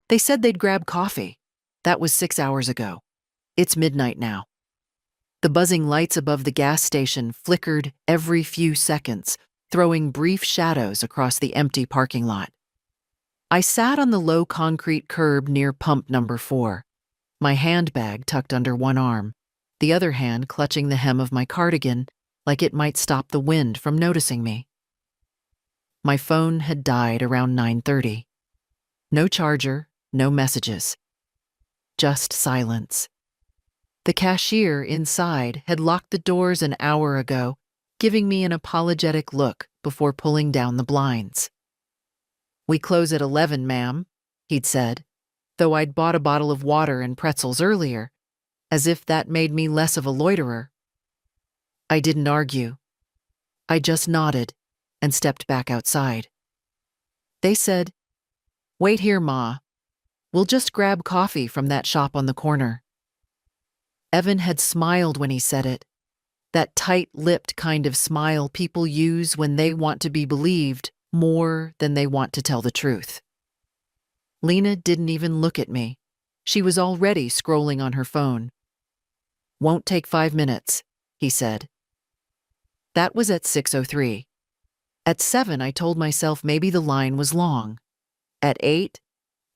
They said they'd grab coffee. That was 6 hours ago. It's midnight now. The buzzing lights above the gas station flickered every few seconds, throwing brief shadows across the empty parking lot. I sat on the low concrete curb near pump number 4, my handbag tucked under one arm, the other hand clutching the hem of my cardigan like it might stop the wind from noticing me. My phone had died around 9:30. No charger, no messages. Just silence. The cashier inside had locked the doors an hour ago, giving me an apologetic look before pulling down the blinds. "We close at 11, ma'am," he'd said, though I'd bought a bottle of water and pretzels earlier, as if that made me less of a loiterer. I didn't argue. I just nodded and stepped back outside. They said, "Wait here, Ma. We'll just grab coffee from that shop on the corner." Evan had smiled when he said it, that tight-lipped kind of smile people use when they want to be believed more than they want to tell the truth. Lena didn't even look at me. She was already scrolling on her phone. "Won't take 5 minutes," he said. That was at 6:03. At 7, I told myself maybe the line was long. At 8,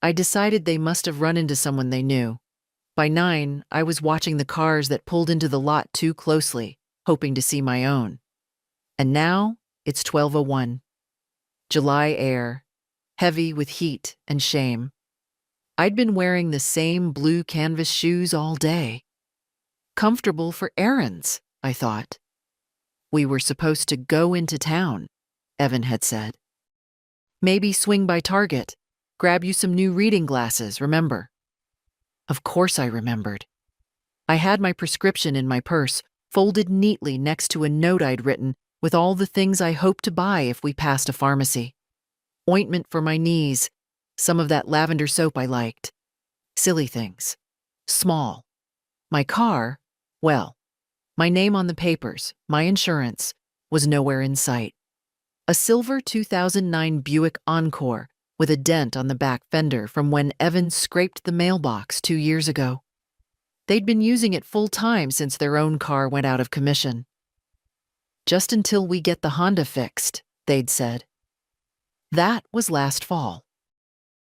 I decided they must have run into someone they knew. By 9, I was watching the cars that pulled into the lot too closely, hoping to see my own. And now, it's 12:01. July air, heavy with heat and shame. I'd been wearing the same blue canvas shoes all day. Comfortable for errands, I thought. We were supposed to go into town, Evan had said. Maybe swing by Target, grab you some new reading glasses, remember? Of course I remembered. I had my prescription in my purse, folded neatly next to a note I'd written with all the things I hoped to buy if we passed a pharmacy. Ointment for my knees, some of that lavender soap I liked. Silly things. Small. My car, well, my name on the papers, my insurance, was nowhere in sight. A silver 2009 Buick Encore with a dent on the back fender from when Evan scraped the mailbox 2 years ago. They'd been using it full-time since their own car went out of commission. "Just until we get the Honda fixed," they'd said. That was last fall.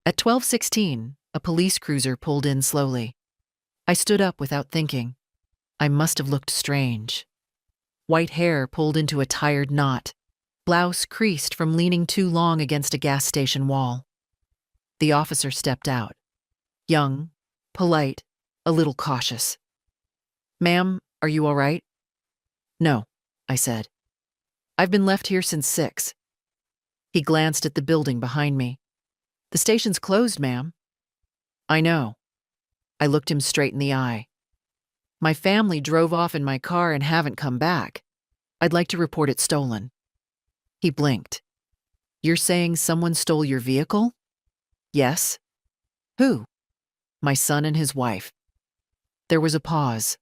At 12:16, a police cruiser pulled in slowly. I stood up without thinking. I must have looked strange. White hair pulled into a tired knot, blouse creased from leaning too long against a gas station wall. The officer stepped out. Young, polite, a little cautious. "Ma'am, are you all right?" "No," I said. "I've been left here since 6. He glanced at the building behind me. "The station's closed, ma'am." "I know." I looked him straight in the eye. "My family drove off in my car and haven't come back. I'd like to report it stolen." He blinked. "You're saying someone stole your vehicle?" "Yes." "Who?" "My son and his wife." There was a pause.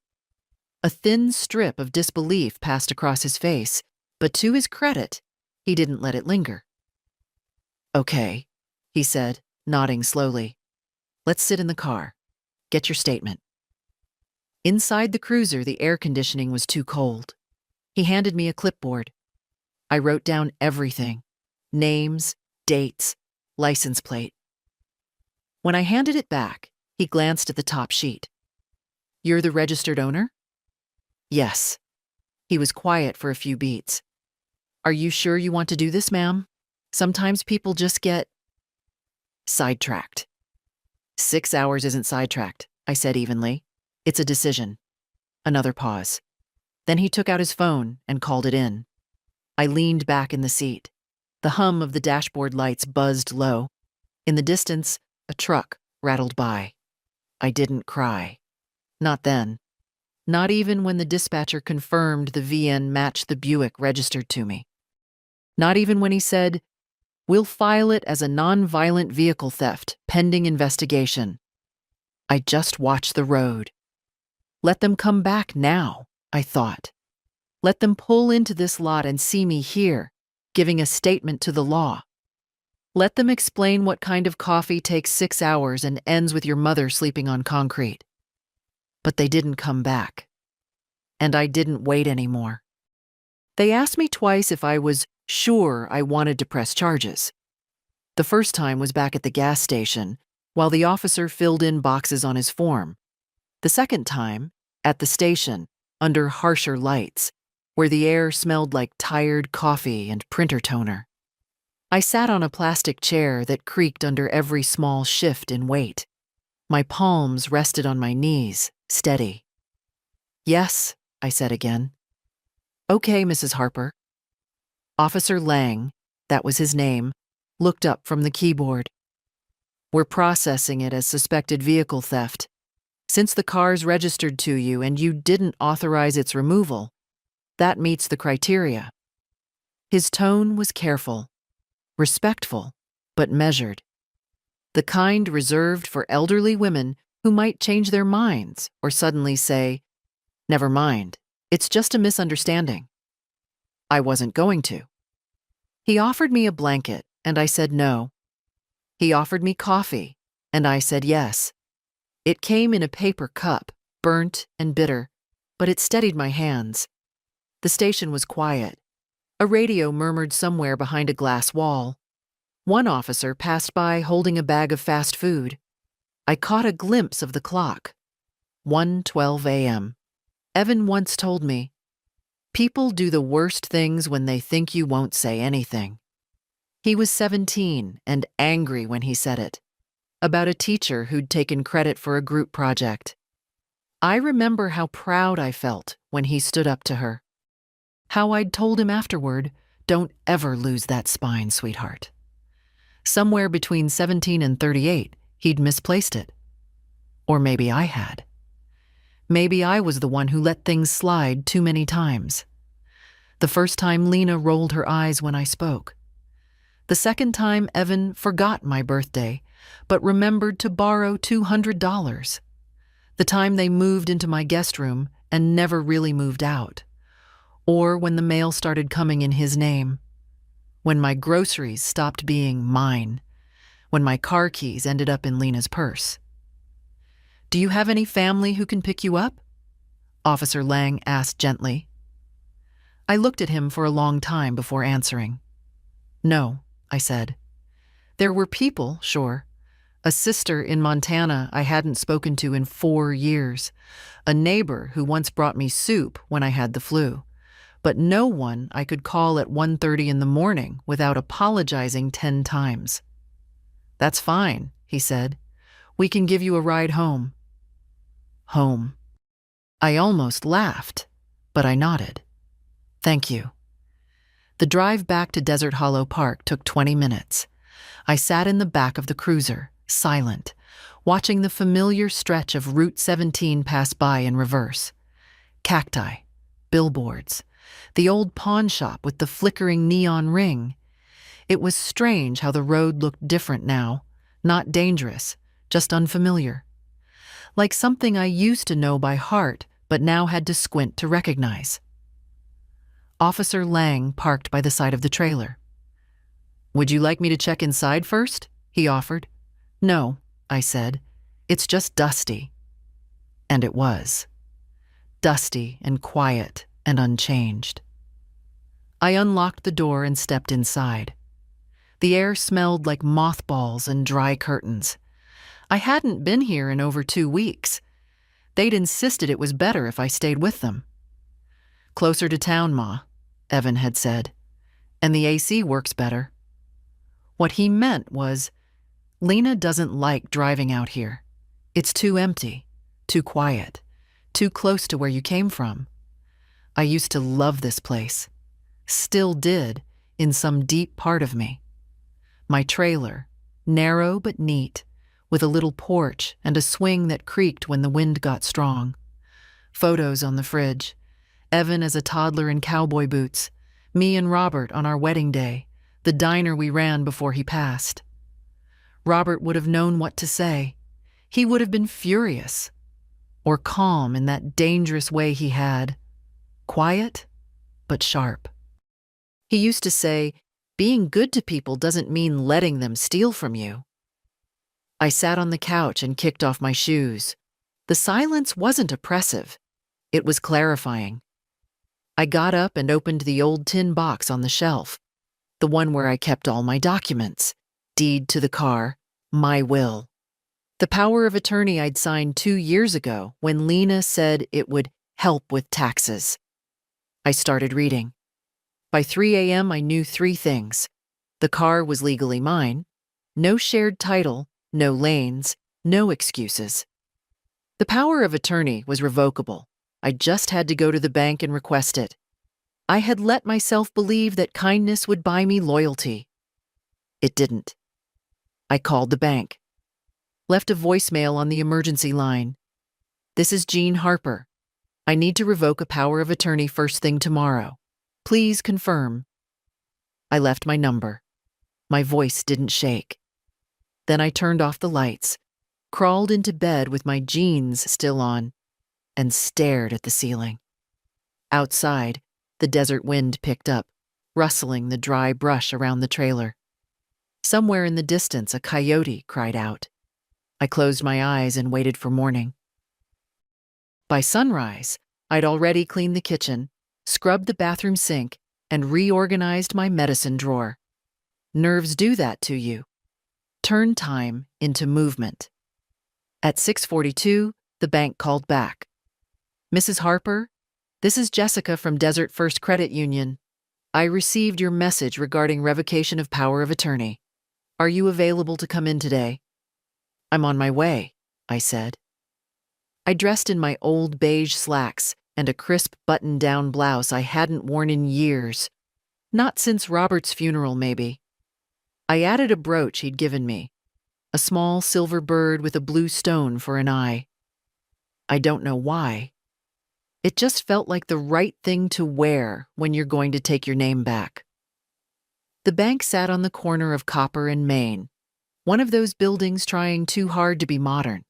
A thin strip of disbelief passed across his face, but to his credit, he didn't let it linger. "Okay," he said, nodding slowly. "Let's sit in the car. Get your statement." Inside the cruiser, the air conditioning was too cold. He handed me a clipboard. I wrote down everything: names, dates, license plate. When I handed it back, he glanced at the top sheet. "You're the registered owner?" "Yes." He was quiet for a few beats. "Are you sure you want to do this, ma'am? Sometimes people just get sidetracked." 6 hours isn't sidetracked, I said evenly. "It's a decision." Another pause. Then he took out his phone and called it in. I leaned back in the seat. The hum of the dashboard lights buzzed low. In the distance, a truck rattled by. I didn't cry. Not then. Not even when the dispatcher confirmed the VN matched the Buick registered to me. Not even when he said, "We'll file it as a non-violent vehicle theft, pending investigation." I just watched the road. Let them come back now, I thought. Let them pull into this lot and see me here, giving a statement to the law. Let them explain what kind of coffee takes 6 hours and ends with your mother sleeping on concrete. But they didn't come back. And I didn't wait anymore. They asked me twice if I was sure I wanted to press charges. The first time was back at the gas station, while the officer filled in boxes on his form. The second time, at the station, under harsher lights, where the air smelled like tired coffee and printer toner. I sat on a plastic chair that creaked under every small shift in weight. My palms rested on my knees, steady. "Yes," I said again. "Okay, Mrs. Harper." Officer Lang, that was his name, looked up from the keyboard. "We're processing it as suspected vehicle theft. Since the car's registered to you and you didn't authorize its removal, that meets the criteria." His tone was careful, respectful, but measured. The kind reserved for elderly women who might change their minds or suddenly say, "Never mind, it's just a misunderstanding." I wasn't going to. He offered me a blanket, and I said no. He offered me coffee, and I said yes. It came in a paper cup, burnt and bitter, but it steadied my hands. The station was quiet. A radio murmured somewhere behind a glass wall. One officer passed by holding a bag of fast food. I caught a glimpse of the clock. 1:12 a.m. Evan once told me, "People do the worst things when they think you won't say anything." He was 17 and angry when he said it, about a teacher who'd taken credit for a group project. I remember how proud I felt when he stood up to her. How I'd told him afterward, "Don't ever lose that spine, sweetheart." Somewhere between 17 and 38, he'd misplaced it. Or maybe I had. Maybe I was the one who let things slide too many times. The first time Lena rolled her eyes when I spoke. The second time Evan forgot my birthday, but remembered to borrow $200. The time they moved into my guest room and never really moved out. Or when the mail started coming in his name. When my groceries stopped being mine. When my car keys ended up in Lena's purse. "Do you have any family who can pick you up?" Officer Lang asked gently. I looked at him for a long time before answering. "No," I said. There were people, sure. A sister in Montana I hadn't spoken to in 4 years. A neighbor who once brought me soup when I had the flu. But no one I could call at 1:30 in the morning without apologizing 10 times. "That's fine," he said. "We can give you a ride home." Home. I almost laughed, but I nodded. "Thank you." The drive back to Desert Hollow Park took 20 minutes. I sat in the back of the cruiser, silent, watching the familiar stretch of Route 17 pass by in reverse. Cacti, billboards, the old pawn shop with the flickering neon ring. It was strange how the road looked different now, not dangerous, just unfamiliar. Like something I used to know by heart, but now had to squint to recognize. Officer Lang parked by the side of the trailer. "Would you like me to check inside first?" he offered. "No," I said. "It's just dusty." And it was. Dusty and quiet and unchanged. I unlocked the door and stepped inside. The air smelled like mothballs and dry curtains. I hadn't been here in over 2 weeks. They'd insisted it was better if I stayed with them. "Closer to town, Ma," Evan had said, "and the AC works better." What he meant was, Lena doesn't like driving out here. It's too empty, too quiet, too close to where you came from. I used to love this place. Still did, in some deep part of me. My trailer, narrow but neat, with a little porch and a swing that creaked when the wind got strong. Photos on the fridge. Evan as a toddler in cowboy boots. Me and Robert on our wedding day. The diner we ran before he passed. Robert would have known what to say. He would have been furious. Or calm in that dangerous way he had. Quiet, but sharp. He used to say, Being good to people doesn't mean letting them steal from you. I sat on the couch and kicked off my shoes. The silence wasn't oppressive. It was clarifying. I got up and opened the old tin box on the shelf, the one where I kept all my documents, deed to the car, my will. The power of attorney I'd signed 2 years ago when Lena said it would help with taxes. I started reading. By 3 a.m., I knew 3 things. The car was legally mine. No shared title, no lanes, no excuses. The power of attorney was revocable. I just had to go to the bank and request it. I had let myself believe that kindness would buy me loyalty. It didn't. I called the bank. Left a voicemail on the emergency line. "This is Jean Harper. I need to revoke a power of attorney first thing tomorrow. Please confirm." I left my number. My voice didn't shake. Then I turned off the lights, crawled into bed with my jeans still on, and stared at the ceiling. Outside, the desert wind picked up, rustling the dry brush around the trailer. Somewhere in the distance, a coyote cried out. I closed my eyes and waited for morning. By sunrise, I'd already cleaned the kitchen, scrubbed the bathroom sink, and reorganized my medicine drawer. Nerves do that to you. Turn time into movement. At 6:42, the bank called back. "Mrs. Harper, this is Jessica from Desert First Credit Union. I received your message regarding revocation of power of attorney. Are you available to come in today?" "I'm on my way," I said. I dressed in my old beige slacks and a crisp button-down blouse I hadn't worn in years. Not since Robert's funeral, maybe. I added a brooch he'd given me, a small silver bird with a blue stone for an eye. I don't know why. It just felt like the right thing to wear when you're going to take your name back. The bank sat on the corner of Copper and Main, one of those buildings trying too hard to be modern.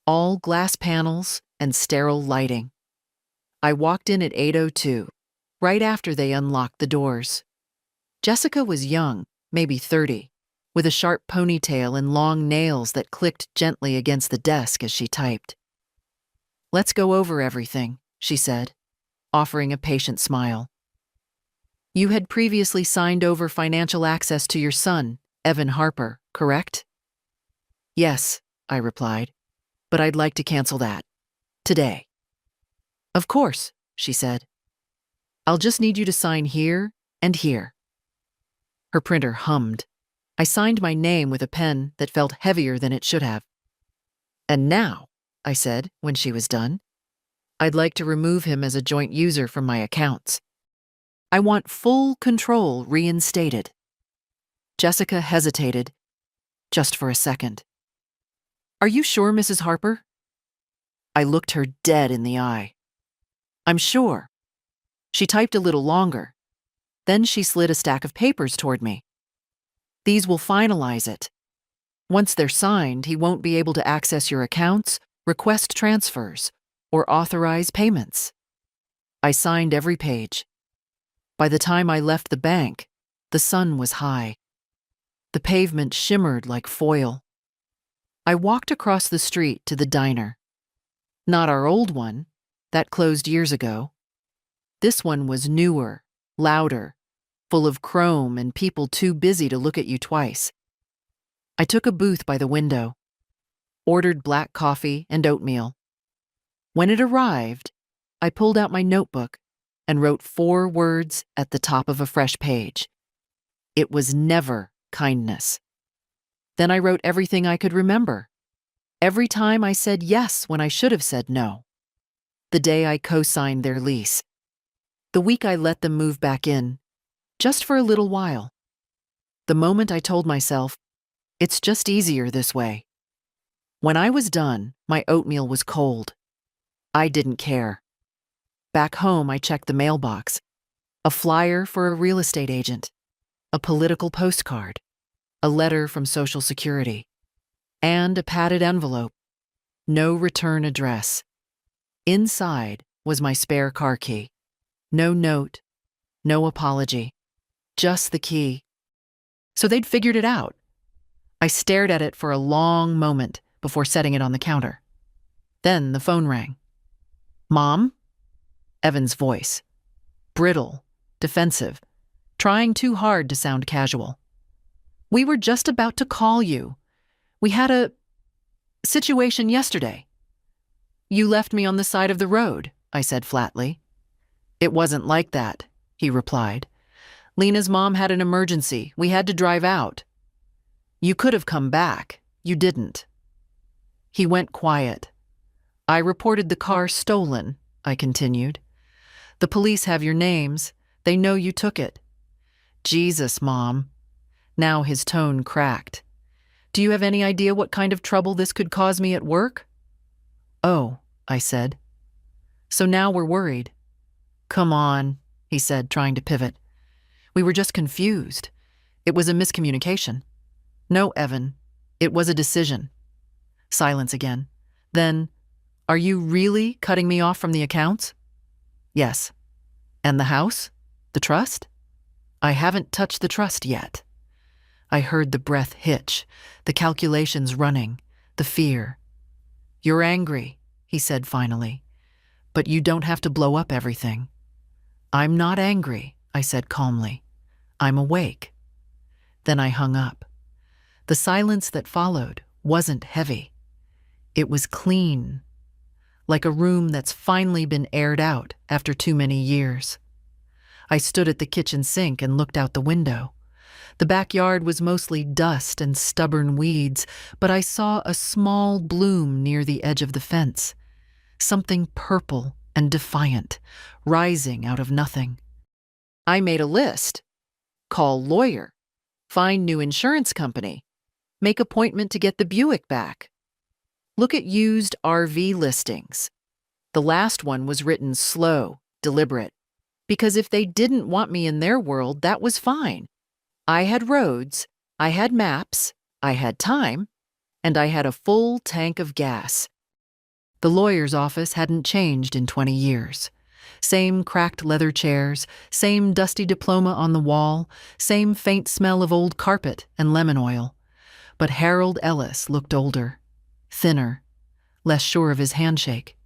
All glass panels and sterile lighting. I walked in at 8:02, right after they unlocked the doors. Jessica was young, maybe 30, with a sharp ponytail and long nails that clicked gently against the desk as she typed. "Let's go over everything," she said, offering a patient smile. "You had previously signed over financial access to your son, Evan Harper, correct?" "Yes," I replied, "but I'd like to cancel that. Today." "Of course," she said. "I'll just need you to sign here and here." Her printer hummed. I signed my name with a pen that felt heavier than it should have. "And now," I said when she was done, "I'd like to remove him as a joint user from my accounts. I want full control reinstated." Jessica hesitated, just for a second. "Are you sure, Mrs. Harper?" I looked her dead in the eye. "I'm sure." She typed a little longer. Then she slid a stack of papers toward me. "These will finalize it. Once they're signed, he won't be able to access your accounts, request transfers, or authorize payments." I signed every page. By the time I left the bank, the sun was high. The pavement shimmered like foil. I walked across the street to the diner. Not our old one, that closed years ago. This one was newer, louder, full of chrome and people too busy to look at you twice. I took a booth by the window, ordered black coffee and oatmeal. When it arrived, I pulled out my notebook and wrote 4 words at the top of a fresh page. It was never kindness. Then I wrote everything I could remember. Every time I said yes when I should have said no. The day I co-signed their lease. The week I let them move back in, just for a little while. The moment I told myself, it's just easier this way. When I was done, my oatmeal was cold. I didn't care. Back home, I checked the mailbox. A flyer for a real estate agent, a political postcard, a letter from Social Security, and a padded envelope. No return address. Inside was my spare car key. No note, no apology, just the key So they'd figured it out. I stared at it for a long moment before setting it on the counter. Then the phone rang. "Mom?" Evan's voice. Brittle, defensive, trying too hard to sound casual. "We were just about to call you. We had a situation yesterday." "You left me on the side of the road," I said flatly. "It wasn't like that," he replied. "Lena's mom had an emergency. We had to drive out." "You could have come back. You didn't." He went quiet. "I reported the car stolen," I continued. "The police have your names. They know you took it." "Jesus, Mom." Now his tone cracked. "Do you have any idea what kind of trouble this could cause me at work?" "Oh," I said. "So now we're worried." "Come on," he said, trying to pivot. "We were just confused. It was a miscommunication." "No, Evan. It was a decision." Silence again. Then, "Are you really cutting me off from the accounts?" "Yes." "And the house? The trust?" "I haven't touched the trust yet." I heard the breath hitch, the calculations running, the fear. "You're angry," he said finally, "but you don't have to blow up everything." "I'm not angry," I said calmly. "I'm awake." Then I hung up. The silence that followed wasn't heavy. It was clean, like a room that's finally been aired out after too many years. I stood at the kitchen sink and looked out the window. The backyard was mostly dust and stubborn weeds, but I saw a small bloom near the edge of the fence, something purple and defiant, rising out of nothing. I made a list. Call lawyer. Find new insurance company. Make appointment to get the Buick back. Look at used RV listings. The last one was written slow, deliberate, because if they didn't want me in their world, that was fine. I had roads, I had maps, I had time, and I had a full tank of gas. The lawyer's office hadn't changed in 20 years. Same cracked leather chairs, same dusty diploma on the wall, same faint smell of old carpet and lemon oil. But Harold Ellis looked older, thinner, less sure of his handshake.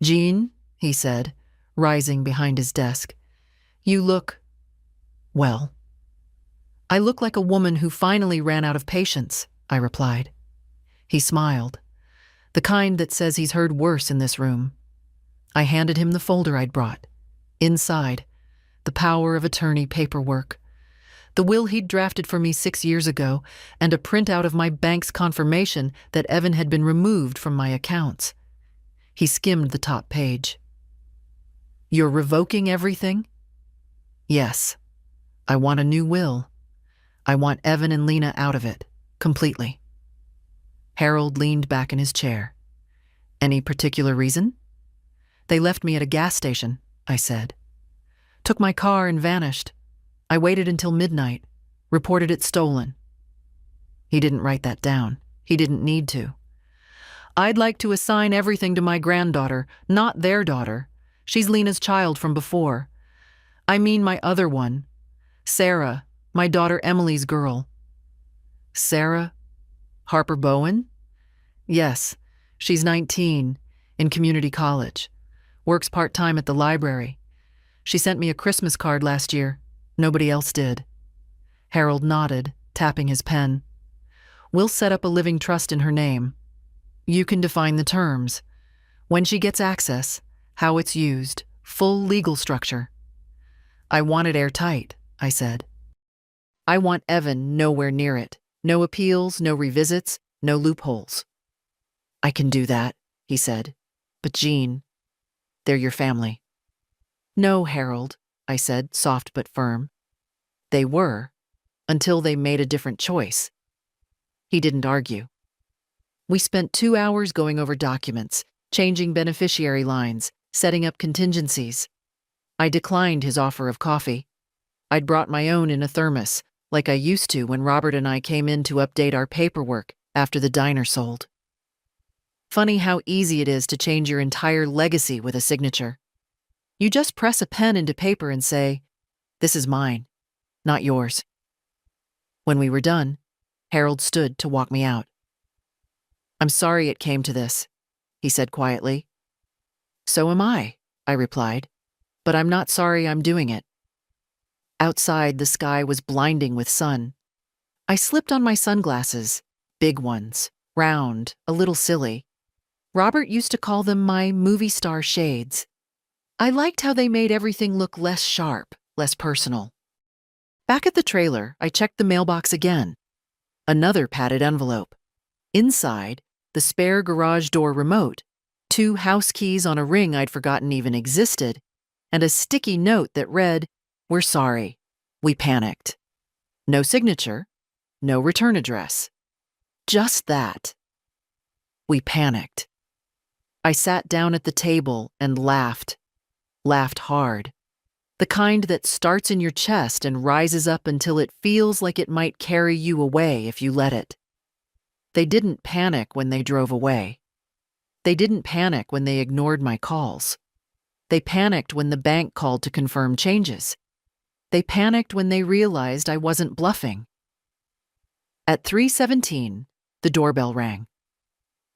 "Jean," he said, rising behind his desk, "you look, well." "I look like a woman who finally ran out of patience," I replied. He smiled, the kind that says he's heard worse in this room. I handed him the folder I'd brought. Inside, the power of attorney paperwork, the will he'd drafted for me 6 years ago, and a printout of my bank's confirmation that Evan had been removed from my accounts. He skimmed the top page. "You're revoking everything?" "Yes. I want a new will. I want Evan and Lena out of it, completely." Harold leaned back in his chair. "Any particular reason?" "They left me at a gas station," I said. "Took my car and vanished. I waited until midnight, reported it stolen." He didn't write that down. He didn't need to. "I'd like to assign everything to my granddaughter, not their daughter. She's Lena's child from before. I mean my other one. Sarah, my daughter Emily's girl." "Sarah? Harper Bowen?" "Yes, she's 19, in community college. Works part-time at the library. She sent me a Christmas card last year. Nobody else did." Harold nodded, tapping his pen. "We'll set up a living trust in her name. You can define the terms. When she gets access, how it's used, full legal structure." "I want it airtight," I said. "I want Evan nowhere near it. No appeals, no revisits, no loopholes." "I can do that," he said. "But Jean, they're your family." "No, Harold," I said, soft but firm. "They were, until they made a different choice." He didn't argue. We spent 2 hours going over documents, changing beneficiary lines, setting up contingencies. I declined his offer of coffee. I'd brought my own in a thermos, like I used to when Robert and I came in to update our paperwork after the diner sold. Funny how easy it is to change your entire legacy with a signature. You just press a pen into paper and say, "This is mine, not yours." When we were done, Harold stood to walk me out. "I'm sorry it came to this," he said quietly. "So am I," I replied, "but I'm not sorry I'm doing it." Outside, the sky was blinding with sun. I slipped on my sunglasses, big ones, round, a little silly. Robert used to call them my movie star shades. I liked how they made everything look less sharp, less personal. Back at the trailer, I checked the mailbox again. Another padded envelope. Inside, the spare garage door remote, 2 house keys on a ring I'd forgotten even existed, and a sticky note that read, "We're sorry. We panicked." No signature, no return address. Just that. We panicked. I sat down at the table and laughed hard. The kind that starts in your chest and rises up until it feels like it might carry you away if you let it. They didn't panic when they drove away. They didn't panic when they ignored my calls. They panicked when the bank called to confirm changes. They panicked when they realized I wasn't bluffing. At 3:17, the doorbell rang.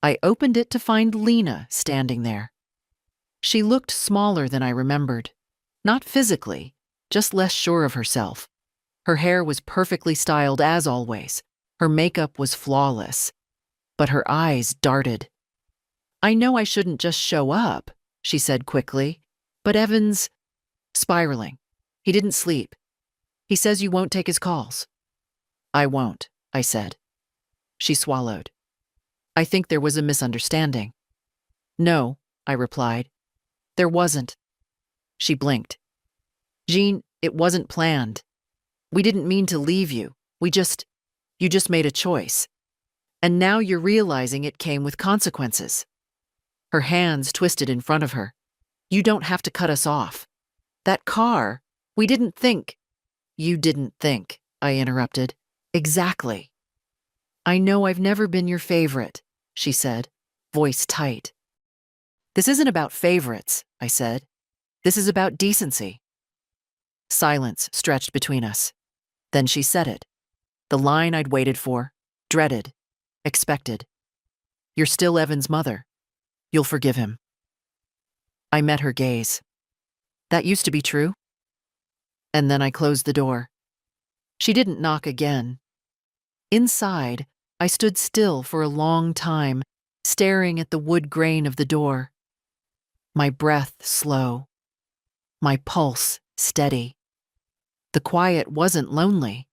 I opened it to find Lena standing there. She looked smaller than I remembered. Not physically, just less sure of herself. Her hair was perfectly styled as always. Her makeup was flawless. But her eyes darted. "I know I shouldn't just show up," she said quickly, "but Evan's spiraling. He didn't sleep. He says you won't take his calls." "I won't," I said. She swallowed. "I think there was a misunderstanding." "No," I replied. "There wasn't." She blinked. "Jean, it wasn't planned. We didn't mean to leave you. You just made a choice. And now you're realizing it came with consequences." Her hands twisted in front of her. "You don't have to cut us off. That car, we didn't think." "You didn't think," I interrupted. "Exactly." "I know I've never been your favorite," she said, voice tight. "This isn't about favorites," I said. "This is about decency." Silence stretched between us. Then she said it. The line I'd waited for, dreaded, expected. "You're still Evan's mother. You'll forgive him." I met her gaze. "That used to be true?" And then I closed the door. She didn't knock again. Inside, I stood still for a long time, staring at the wood grain of the door. My breath slow. My pulse steady. The quiet wasn't lonely.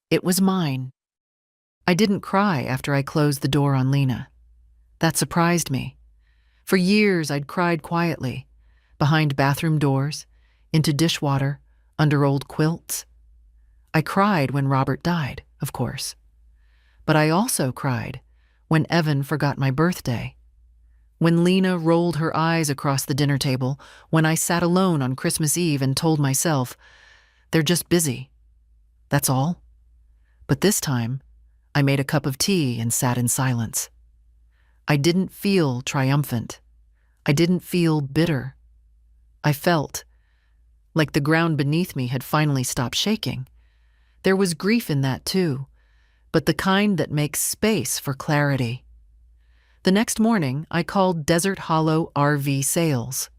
It was mine. I didn't cry after I closed the door on Lena. That surprised me. For years I'd cried quietly, behind bathroom doors, into dishwater, under old quilts. I cried when Robert died, of course. But I also cried when Evan forgot my birthday, when Lena rolled her eyes across the dinner table, when I sat alone on Christmas Eve and told myself, "They're just busy. That's all." But this time, I made a cup of tea and sat in silence. I didn't feel triumphant. I didn't feel bitter. I felt like the ground beneath me had finally stopped shaking. There was grief in that too, but the kind that makes space for clarity. The next morning, I called Desert Hollow RV Sales.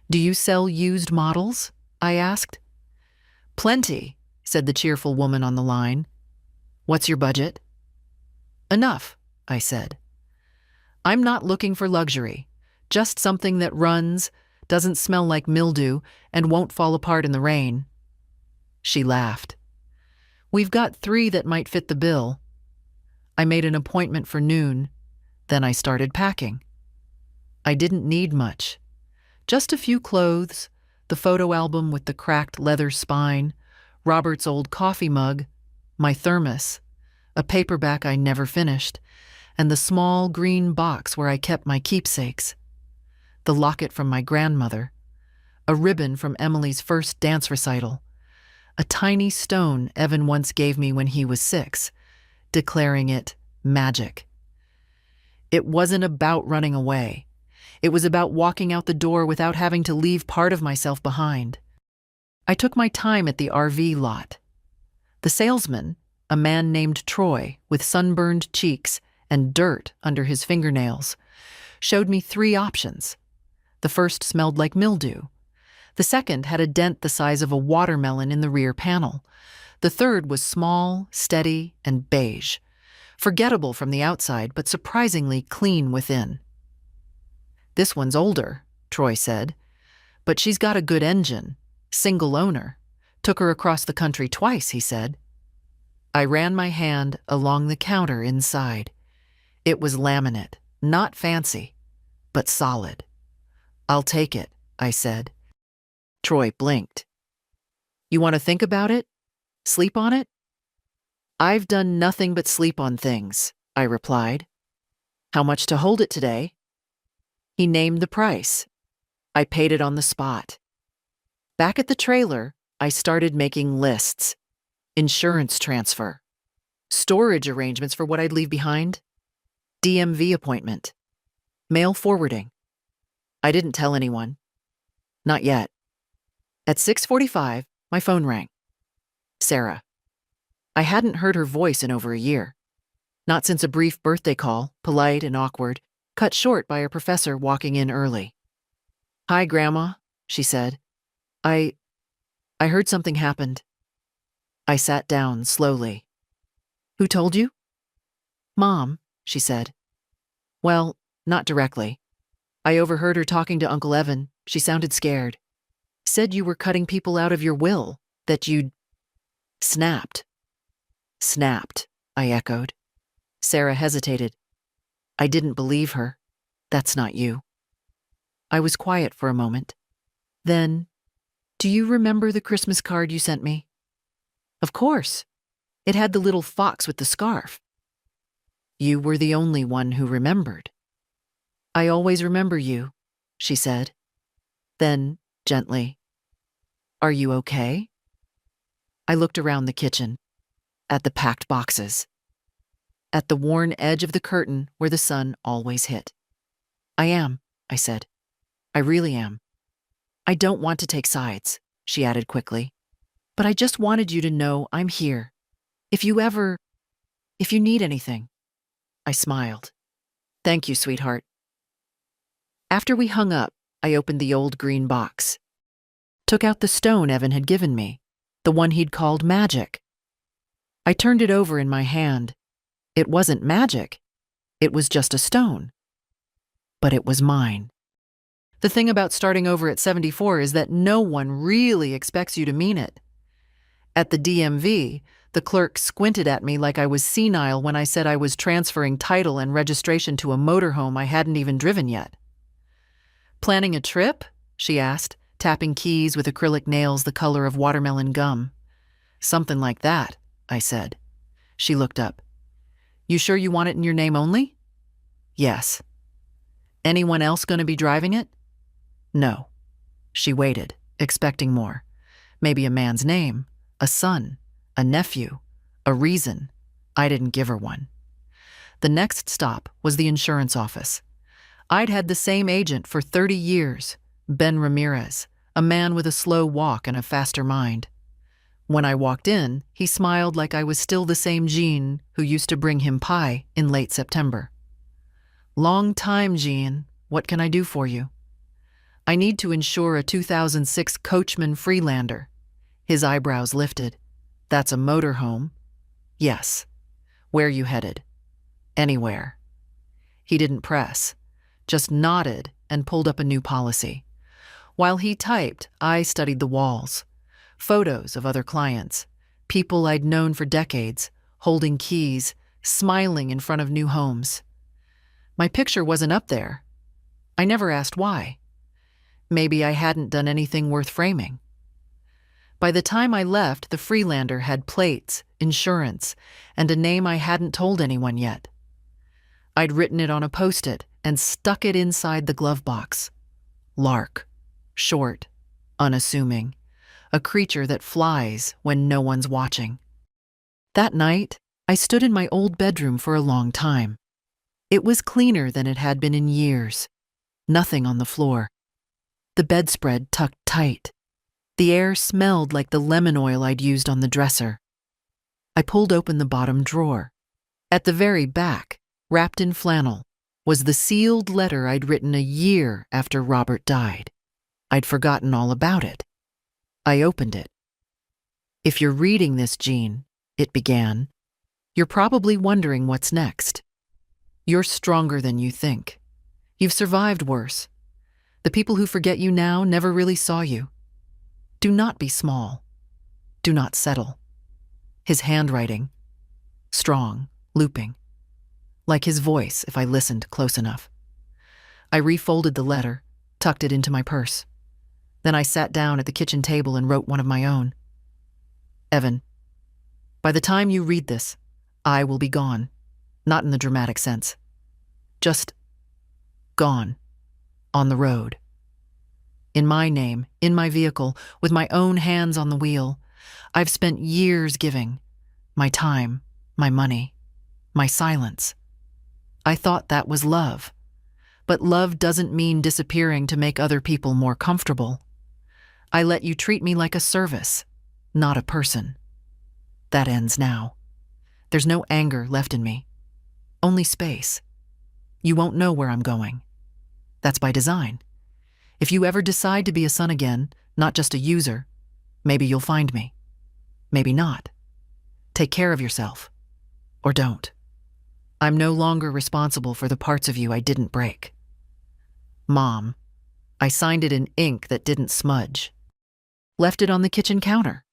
"Do you sell used models?" I asked. "Plenty," said the cheerful woman on the line. "What's your budget?" "Enough," I said. "I'm not looking for luxury, just something that runs, doesn't smell like mildew, and won't fall apart in the rain." She laughed. "We've got 3 that might fit the bill." I made an appointment for noon. Then I started packing. I didn't need much. Just a few clothes, the photo album with the cracked leather spine, Robert's old coffee mug, my thermos, a paperback I never finished, and the small green box where I kept my keepsakes. The locket from my grandmother, a ribbon from Emily's first dance recital, a tiny stone Evan once gave me when he was 6, declaring it magic. It wasn't about running away. It was about walking out the door without having to leave part of myself behind. I took my time at the RV lot. The salesman, a man named Troy with sunburned cheeks and dirt under his fingernails, showed me 3 options. The first smelled like mildew. The second had a dent the size of a watermelon in the rear panel. The third was small, steady, and beige. Forgettable from the outside, but surprisingly clean within. "This one's older," Troy said, "but she's got a good engine. Single owner. Took her across the country twice," he said. I ran my hand along the counter inside. It was laminate, not fancy, but solid. "I'll take it," I said. Troy blinked. "You want to think about it? Sleep on it?" "I've done nothing but sleep on things," I replied. "How much to hold it today?" He named the price. I paid it on the spot. Back at the trailer, I started making lists. Insurance transfer. Storage arrangements for what I'd leave behind. DMV appointment. Mail forwarding. I didn't tell anyone. Not yet. At 6:45, my phone rang. Sarah. I hadn't heard her voice in over a year. Not since a brief birthday call, polite and awkward, cut short by a professor walking in early. "Hi, Grandma," she said. I heard something happened." I sat down slowly. "Who told you?" "Mom," she said. "Well, not directly. I overheard her talking to Uncle Evan. She sounded scared. Said you were cutting people out of your will, that you'd..." "Snapped." "Snapped," I echoed. Sarah hesitated. "I didn't believe her. That's not you." I was quiet for a moment. Then, "Do you remember the Christmas card you sent me?" "Of course. It had the little fox with the scarf." "You were the only one who remembered." "I always remember you," she said. Then, gently, "Are you okay?" I looked around the kitchen, at the packed boxes, at the worn edge of the curtain where the sun always hit. "I am," I said. "I really am. I don't want to take sides," she added quickly. "But I just wanted you to know I'm here. If you need anything." I smiled. "Thank you, sweetheart." After we hung up, I opened the old green box. Took out the stone Evan had given me, the one he'd called magic. I turned it over in my hand. It wasn't magic. It was just a stone. But it was mine. The thing about starting over at 74 is that no one really expects you to mean it. At the DMV, the clerk squinted at me like I was senile when I said I was transferring title and registration to a motorhome I hadn't even driven yet. "Planning a trip?" she asked, tapping keys with acrylic nails the color of watermelon gum. "Something like that," I said. She looked up. "You sure you want it in your name only?" "Yes." "Anyone else going to be driving it?" "No." She waited, expecting more. Maybe a man's name, a son, a nephew, a reason. I didn't give her one. The next stop was the insurance office. I'd had the same agent for 30 years, Ben Ramirez, a man with a slow walk and a faster mind. When I walked in, he smiled like I was still the same Jean who used to bring him pie in late September. "Long time, Jean. What can I do for you?" "I need to insure a 2006 Coachman Freelander." His eyebrows lifted. "That's a motorhome?" "Yes." "Where you headed?" "Anywhere." He didn't press, just nodded and pulled up a new policy. While he typed, I studied the walls. Photos of other clients, people I'd known for decades, holding keys, smiling in front of new homes. My picture wasn't up there. I never asked why. Maybe I hadn't done anything worth framing. By the time I left, the Freelander had plates, insurance, and a name I hadn't told anyone yet. I'd written it on a Post-it and stuck it inside the glove box. Lark. Short. Unassuming. A creature that flies when no one's watching. That night, I stood in my old bedroom for a long time. It was cleaner than it had been in years. Nothing on the floor. The bedspread tucked tight. The air smelled like the lemon oil I'd used on the dresser. I pulled open the bottom drawer. At the very back, wrapped in flannel, was the sealed letter I'd written a year after Robert died. I'd forgotten all about it. I opened it. "If you're reading this, Jean," it began, "you're probably wondering what's next. You're stronger than you think. You've survived worse. The people who forget you now never really saw you. Do not be small. Do not settle." His handwriting, strong, looping, like his voice if I listened close enough. I refolded the letter, tucked it into my purse. Then I sat down at the kitchen table and wrote one of my own. "Evan, by the time you read this, I will be gone. Not in the dramatic sense. Just gone. On the road. In my name, in my vehicle, with my own hands on the wheel. I've spent years giving. My time, my money, my silence. I thought that was love. But love doesn't mean disappearing to make other people more comfortable. I let you treat me like a service, not a person. That ends now. There's no anger left in me. Only space. You won't know where I'm going. That's by design. If you ever decide to be a son again, not just a user, maybe you'll find me. Maybe not. Take care of yourself. Or don't. I'm no longer responsible for the parts of you I didn't break. Mom." I signed it in ink that didn't smudge. Left it on the kitchen counter.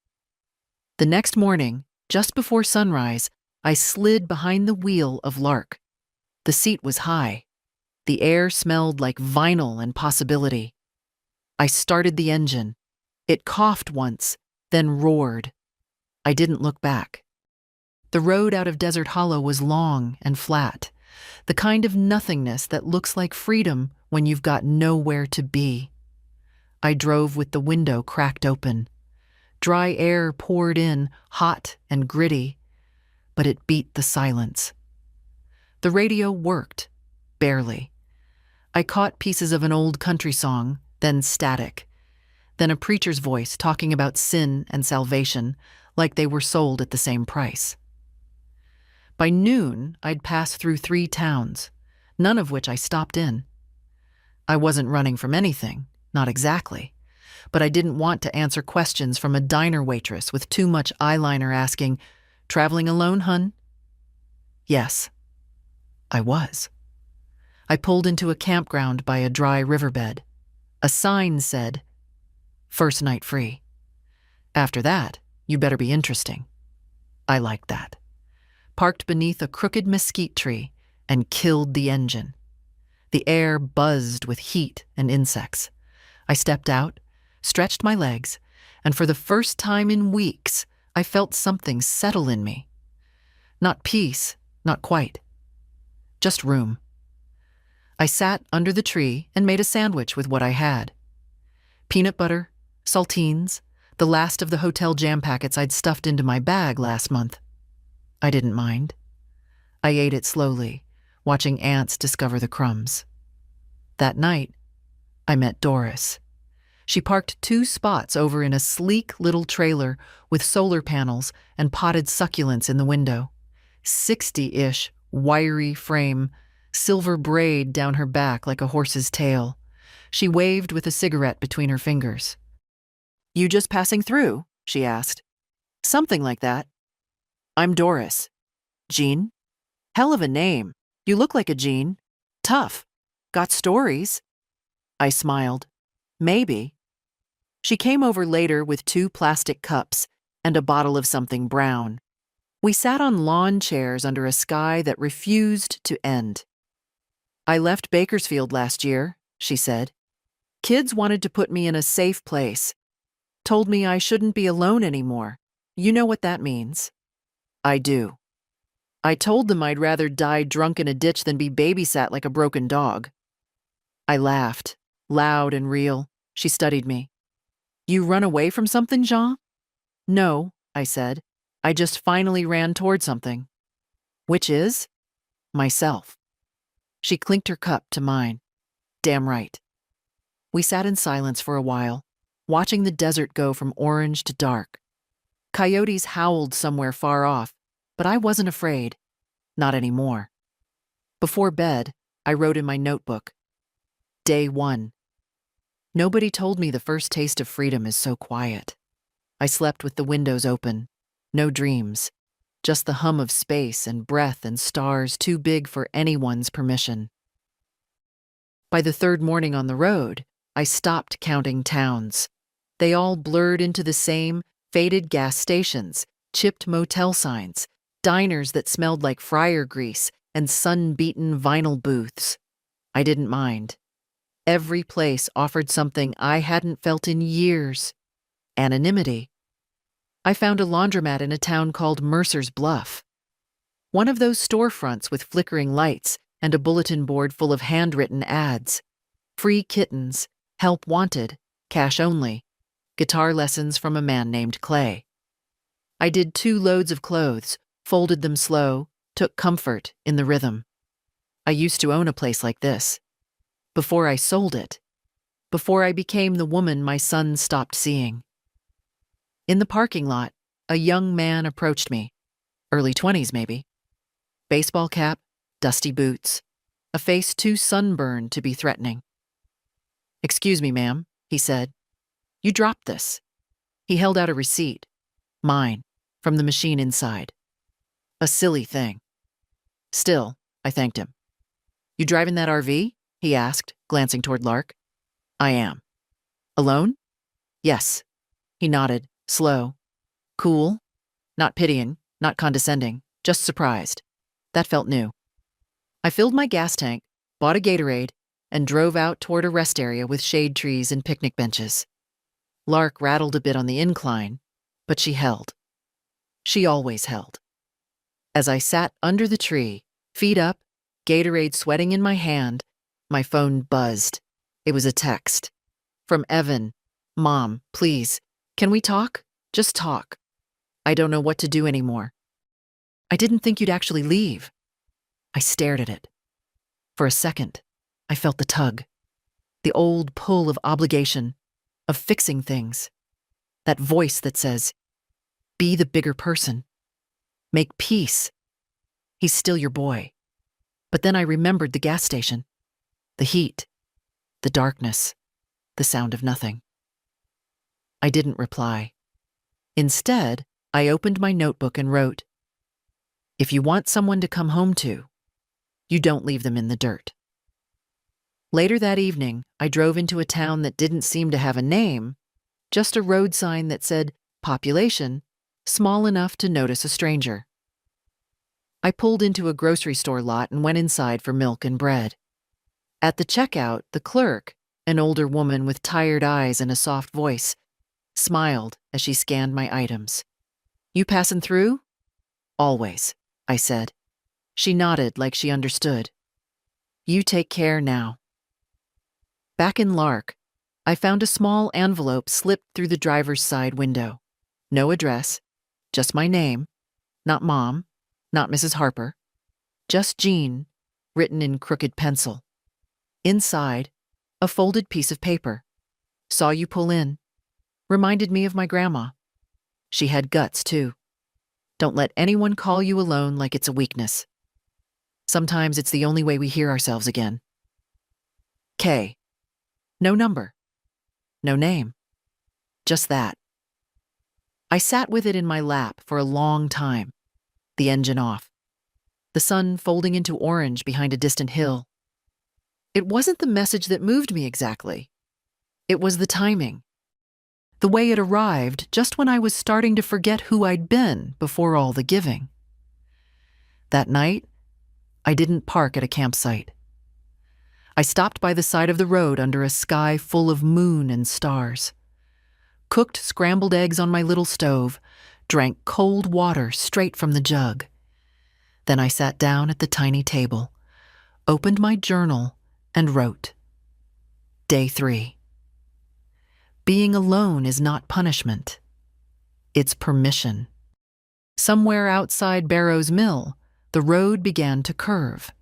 The next morning, just before sunrise, I slid behind the wheel of Lark. The seat was high. The air smelled like vinyl and possibility. I started the engine. It coughed once, then roared. I didn't look back. The road out of Desert Hollow was long and flat, the kind of nothingness that looks like freedom when you've got nowhere to be. I drove with the window cracked open. Dry air poured in, hot and gritty, but it beat the silence. The radio worked, barely. I caught pieces of an old country song, then static, then a preacher's voice talking about sin and salvation like they were sold at the same price. By noon, I'd passed through 3 towns, none of which I stopped in. I wasn't running from anything, not exactly, but I didn't want to answer questions from a diner waitress with too much eyeliner asking, "Traveling alone, hun?" Yes, I was. I pulled into a campground by a dry riverbed. A sign said, "First night free." After that, you better be interesting. I liked that. Parked beneath a crooked mesquite tree and killed the engine. The air buzzed with heat and insects. I stepped out, stretched my legs, and for the first time in weeks, I felt something settle in me. Not peace, not quite. Just room. I sat under the tree and made a sandwich with what I had. Peanut butter, saltines, the last of the hotel jam packets I'd stuffed into my bag last month. I didn't mind. I ate it slowly, watching ants discover the crumbs. That night, I met Doris. She parked 2 spots over in a sleek little trailer with solar panels and potted succulents in the window. 60-ish, wiry frame, silver braid down her back like a horse's tail. She waved with a cigarette between her fingers. "You just passing through?" she asked. "Something like that." "I'm Doris." "Jean? Hell of a name. You look like a Jean. Tough. Got stories?" I smiled. "Maybe." She came over later with 2 plastic cups and a bottle of something brown. We sat on lawn chairs under a sky that refused to end. "I left Bakersfield last year," she said. "Kids wanted to put me in a safe place. Told me I shouldn't be alone anymore. You know what that means." "I do." "I told them I'd rather die drunk in a ditch than be babysat like a broken dog." I laughed, loud and real. She studied me. "You run away from something, Jean?" "No," I said. "I just finally ran toward something." "Which is?" "Myself." She clinked her cup to mine. "Damn right." We sat in silence for a while, watching the desert go from orange to dark. Coyotes howled somewhere far off, but I wasn't afraid. Not anymore. Before bed, I wrote in my notebook, Day 1. Nobody told me the first taste of freedom is so quiet. I slept with the windows open. No dreams. Just the hum of space and breath and stars too big for anyone's permission. By the third morning on the road, I stopped counting towns. They all blurred into the same faded gas stations, chipped motel signs, diners that smelled like fryer grease, and sun-beaten vinyl booths. I didn't mind. Every place offered something I hadn't felt in years. Anonymity. I found a laundromat in a town called Mercer's Bluff. One of those storefronts with flickering lights and a bulletin board full of handwritten ads. Free kittens, help wanted, cash only, guitar lessons from a man named Clay. I did 2 loads of clothes, folded them slow, took comfort in the rhythm. I used to own a place like this. Before I sold it. Before I became the woman my son stopped seeing. In the parking lot, a young man approached me. Early 20s, maybe. Baseball cap, dusty boots, a face too sunburned to be threatening. "Excuse me, ma'am," he said. "You dropped this." He held out a receipt. Mine, from the machine inside. A silly thing. Still, I thanked him. "You driving that RV?" he asked, glancing toward Lark. "I am." "Alone?" "Yes." He nodded, slow. Cool. Not pitying, not condescending, just surprised. That felt new. I filled my gas tank, bought a Gatorade, and drove out toward a rest area with shade trees and picnic benches. Lark rattled a bit on the incline, but she held. She always held. As I sat under the tree, feet up, Gatorade sweating in my hand, my phone buzzed. It was a text. From Evan. "Mom, please, can we talk? Just talk. I don't know what to do anymore." "I didn't think you'd actually leave." I stared at it. For a second, I felt the tug. The old pull of obligation, of fixing things. That voice that says, "Be the bigger person. Make peace. He's still your boy." But then I remembered the gas station. The heat. The darkness. The sound of nothing. I didn't reply. Instead, I opened my notebook and wrote, "If you want someone to come home to, you don't leave them in the dirt." Later that evening, I drove into a town that didn't seem to have a name, just a road sign that said, "Population, small enough to notice a stranger." I pulled into a grocery store lot and went inside for milk and bread. At the checkout, the clerk, an older woman with tired eyes and a soft voice, smiled as she scanned my items. "You passing through?" "Always," I said. She nodded like she understood. "You take care now." Back in Lark, I found a small envelope slipped through the driver's side window. No address, just my name, not Mom, not Mrs. Harper, just Jean, written in crooked pencil. Inside, a folded piece of paper. "Saw you pull in. Reminded me of my grandma. She had guts, too. Don't let anyone call you alone like it's a weakness. Sometimes it's the only way we hear ourselves again." K. No number. No name. Just that. I sat with it in my lap for a long time, the engine off, the sun folding into orange behind a distant hill. It wasn't the message that moved me exactly. It was the timing. The way it arrived just when I was starting to forget who I'd been before all the giving. That night, I didn't park at a campsite. I stopped by the side of the road under a sky full of moon and stars. Cooked scrambled eggs on my little stove, drank cold water straight from the jug. Then I sat down at the tiny table, opened my journal, and wrote. Day 3. Being alone is not punishment. It's permission. Somewhere outside Barrow's Mill, the road began to curve,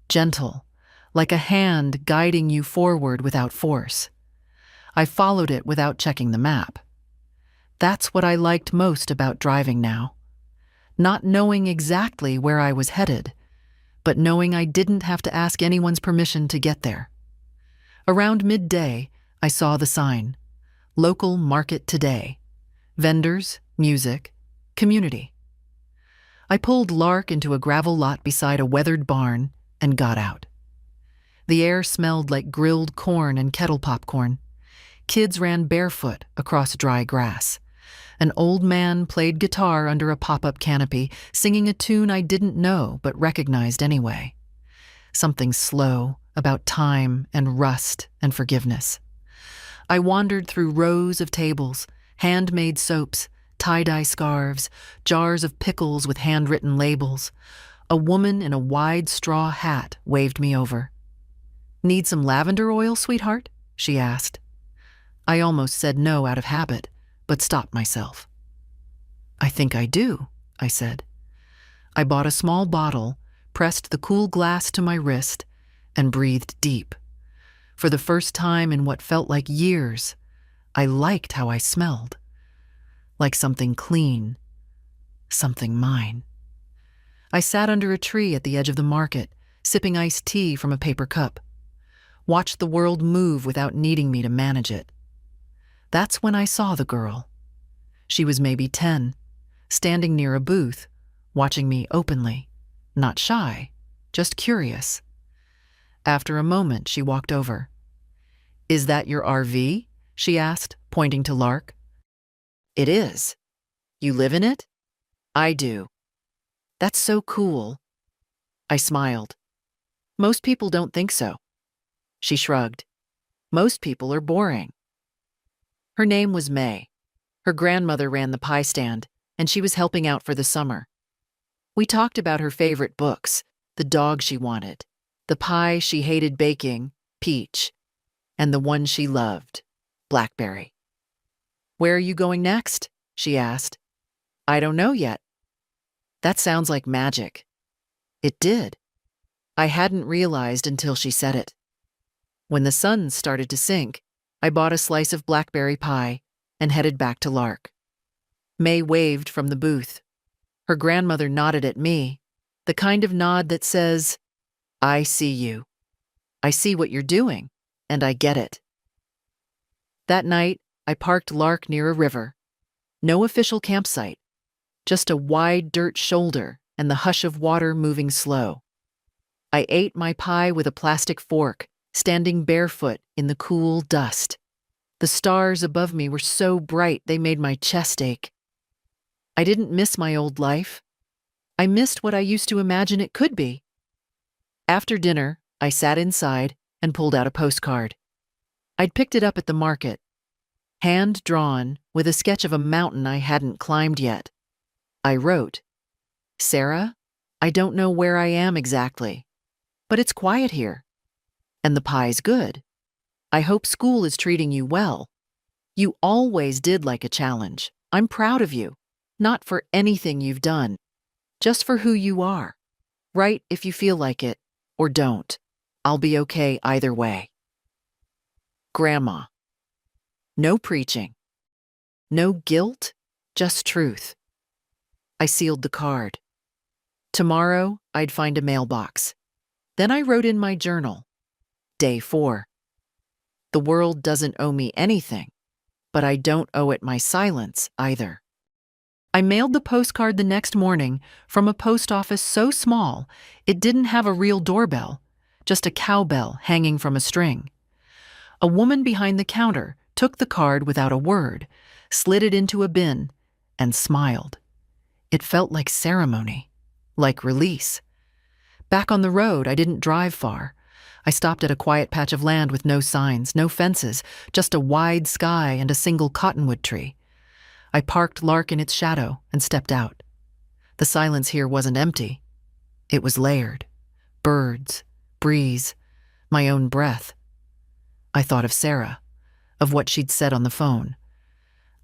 gentle, like a hand guiding you forward without force. I followed it without checking the map. That's what I liked most about driving now. Not knowing exactly where I was headed, but knowing I didn't have to ask anyone's permission to get there. Around midday, I saw the sign, Local Market Today. Vendors, music, community. I pulled Lark into a gravel lot beside a weathered barn and got out. The air smelled like grilled corn and kettle popcorn. Kids ran barefoot across dry grass. An old man played guitar under a pop-up canopy, singing a tune I didn't know but recognized anyway. Something slow about time and rust and forgiveness. I wandered through rows of tables, handmade soaps, tie-dye scarves, jars of pickles with handwritten labels. A woman in a wide straw hat waved me over. "Need some lavender oil, sweetheart?" she asked. I almost said no out of habit, but stopped myself. "I think I do," I said. I bought a small bottle, pressed the cool glass to my wrist, and breathed deep. For the first time in what felt like years, I liked how I smelled. Like something clean, something mine. I sat under a tree at the edge of the market, sipping iced tea from a paper cup. Watched the world move without needing me to manage it. That's when I saw the girl. She was maybe 10, standing near a booth, watching me openly, not shy, just curious. After a moment, she walked over. "Is that your RV?" she asked, pointing to Lark. "It is. You live in it?" "I do." "That's so cool." I smiled. "Most people don't think so." She shrugged. "Most people are boring." Her name was May. Her grandmother ran the pie stand, and she was helping out for the summer. We talked about her favorite books, the dog she wanted, the pie she hated baking, peach, and the one she loved, blackberry. "Where are you going next?" she asked. "I don't know yet." That sounds like magic. It did. I hadn't realized until she said it. When the sun started to sink, I bought a slice of blackberry pie and headed back to Lark. May waved from the booth. Her grandmother nodded at me, the kind of nod that says, "I see you. I see what you're doing, and I get it." That night, I parked Lark near a river. No official campsite, just a wide dirt shoulder and the hush of water moving slow. I ate my pie with a plastic fork, standing barefoot in the cool dust. The stars above me were so bright they made my chest ache. I didn't miss my old life. I missed what I used to imagine it could be. After dinner, I sat inside and pulled out a postcard. I'd picked it up at the market, hand-drawn with a sketch of a mountain I hadn't climbed yet. I wrote, "Sarah, I don't know where I am exactly, but it's quiet here. And the pie's good. I hope school is treating you well. You always did like a challenge. I'm proud of you. Not for anything you've done, just for who you are. Write if you feel like it, or don't. I'll be okay either way. Grandma." No preaching. No guilt, just truth. I sealed the card. Tomorrow, I'd find a mailbox. Then I wrote in my journal. Day 4. The world doesn't owe me anything, but I don't owe it my silence either. I mailed the postcard the next morning from a post office so small it didn't have a real doorbell, just a cowbell hanging from a string. A woman behind the counter took the card without a word, slid it into a bin, and smiled. It felt like ceremony, like release. Back on the road, I didn't drive far. I stopped at a quiet patch of land with no signs, no fences, just a wide sky and a single cottonwood tree. I parked Lark in its shadow and stepped out. The silence here wasn't empty. It was layered. Birds, breeze, my own breath. I thought of Sarah, of what she'd said on the phone.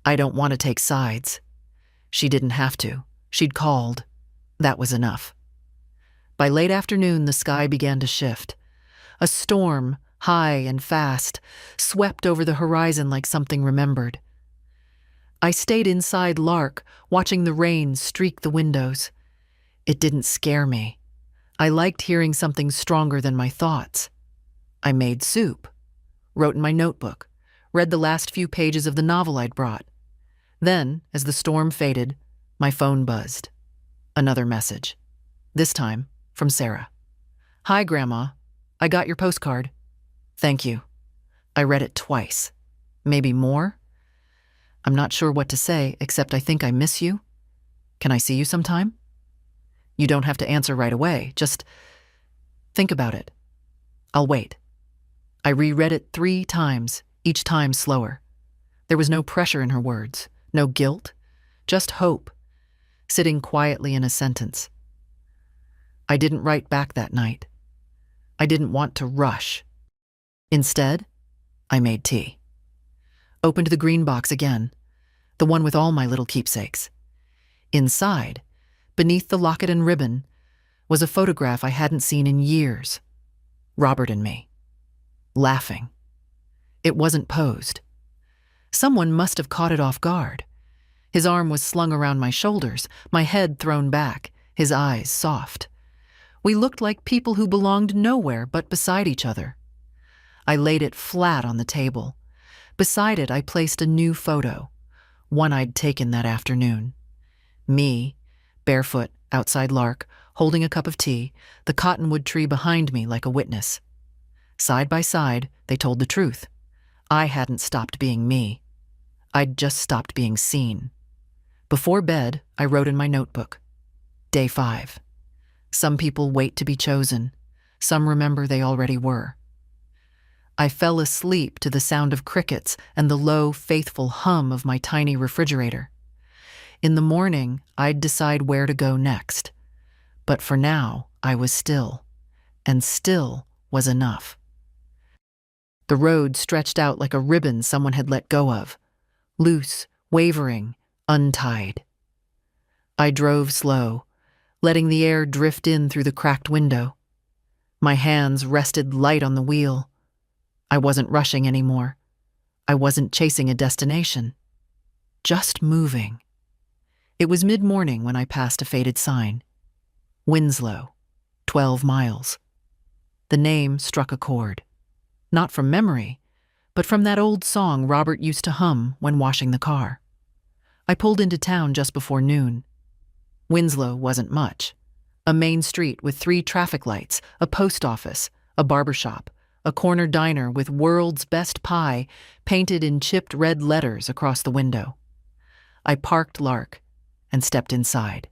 I don't want to take sides. She didn't have to. She'd called. That was enough. By late afternoon, the sky began to shift. A storm, high and fast, swept over the horizon like something remembered. I stayed inside Lark, watching the rain streak the windows. It didn't scare me. I liked hearing something stronger than my thoughts. I made soup, wrote in my notebook, read the last few pages of the novel I'd brought. Then, as the storm faded, my phone buzzed. Another message. This time, from Sarah. "Hi, Grandma. I got your postcard. Thank you." I read it twice. Maybe more? I'm not sure what to say, except I think I miss you. Can I see you sometime? You don't have to answer right away. Just think about it. I'll wait. I reread it 3 times, each time slower. There was no pressure in her words, no guilt, just hope, sitting quietly in a sentence. I didn't write back that night. I didn't want to rush. Instead, I made tea. Opened the green box again, the one with all my little keepsakes. Inside, beneath the locket and ribbon, was a photograph I hadn't seen in years. Robert and me. Laughing. It wasn't posed. Someone must have caught it off guard. His arm was slung around my shoulders, my head thrown back, his eyes soft. We looked like people who belonged nowhere but beside each other. I laid it flat on the table. Beside it, I placed a new photo, one I'd taken that afternoon. Me, barefoot, outside Lark, holding a cup of tea, the cottonwood tree behind me like a witness. Side by side, they told the truth. I hadn't stopped being me. I'd just stopped being seen. Before bed, I wrote in my notebook. Day 5. Some people wait to be chosen. Some remember they already were. I fell asleep to the sound of crickets and the low, faithful hum of my tiny refrigerator. In the morning, I'd decide where to go next. But for now, I was still. And still was enough. The road stretched out like a ribbon someone had let go of. Loose, wavering, untied. I drove slow, letting the air drift in through the cracked window. My hands rested light on the wheel. I wasn't rushing anymore. I wasn't chasing a destination. Just moving. It was mid-morning when I passed a faded sign. Winslow, 12 miles. The name struck a chord. Not from memory, but from that old song Robert used to hum when washing the car. I pulled into town just before noon. Winslow wasn't much. A main street with 3 traffic lights, a post office, a barbershop, a corner diner with "World's Best Pie" painted in chipped red letters across the window. I parked Lark and stepped inside.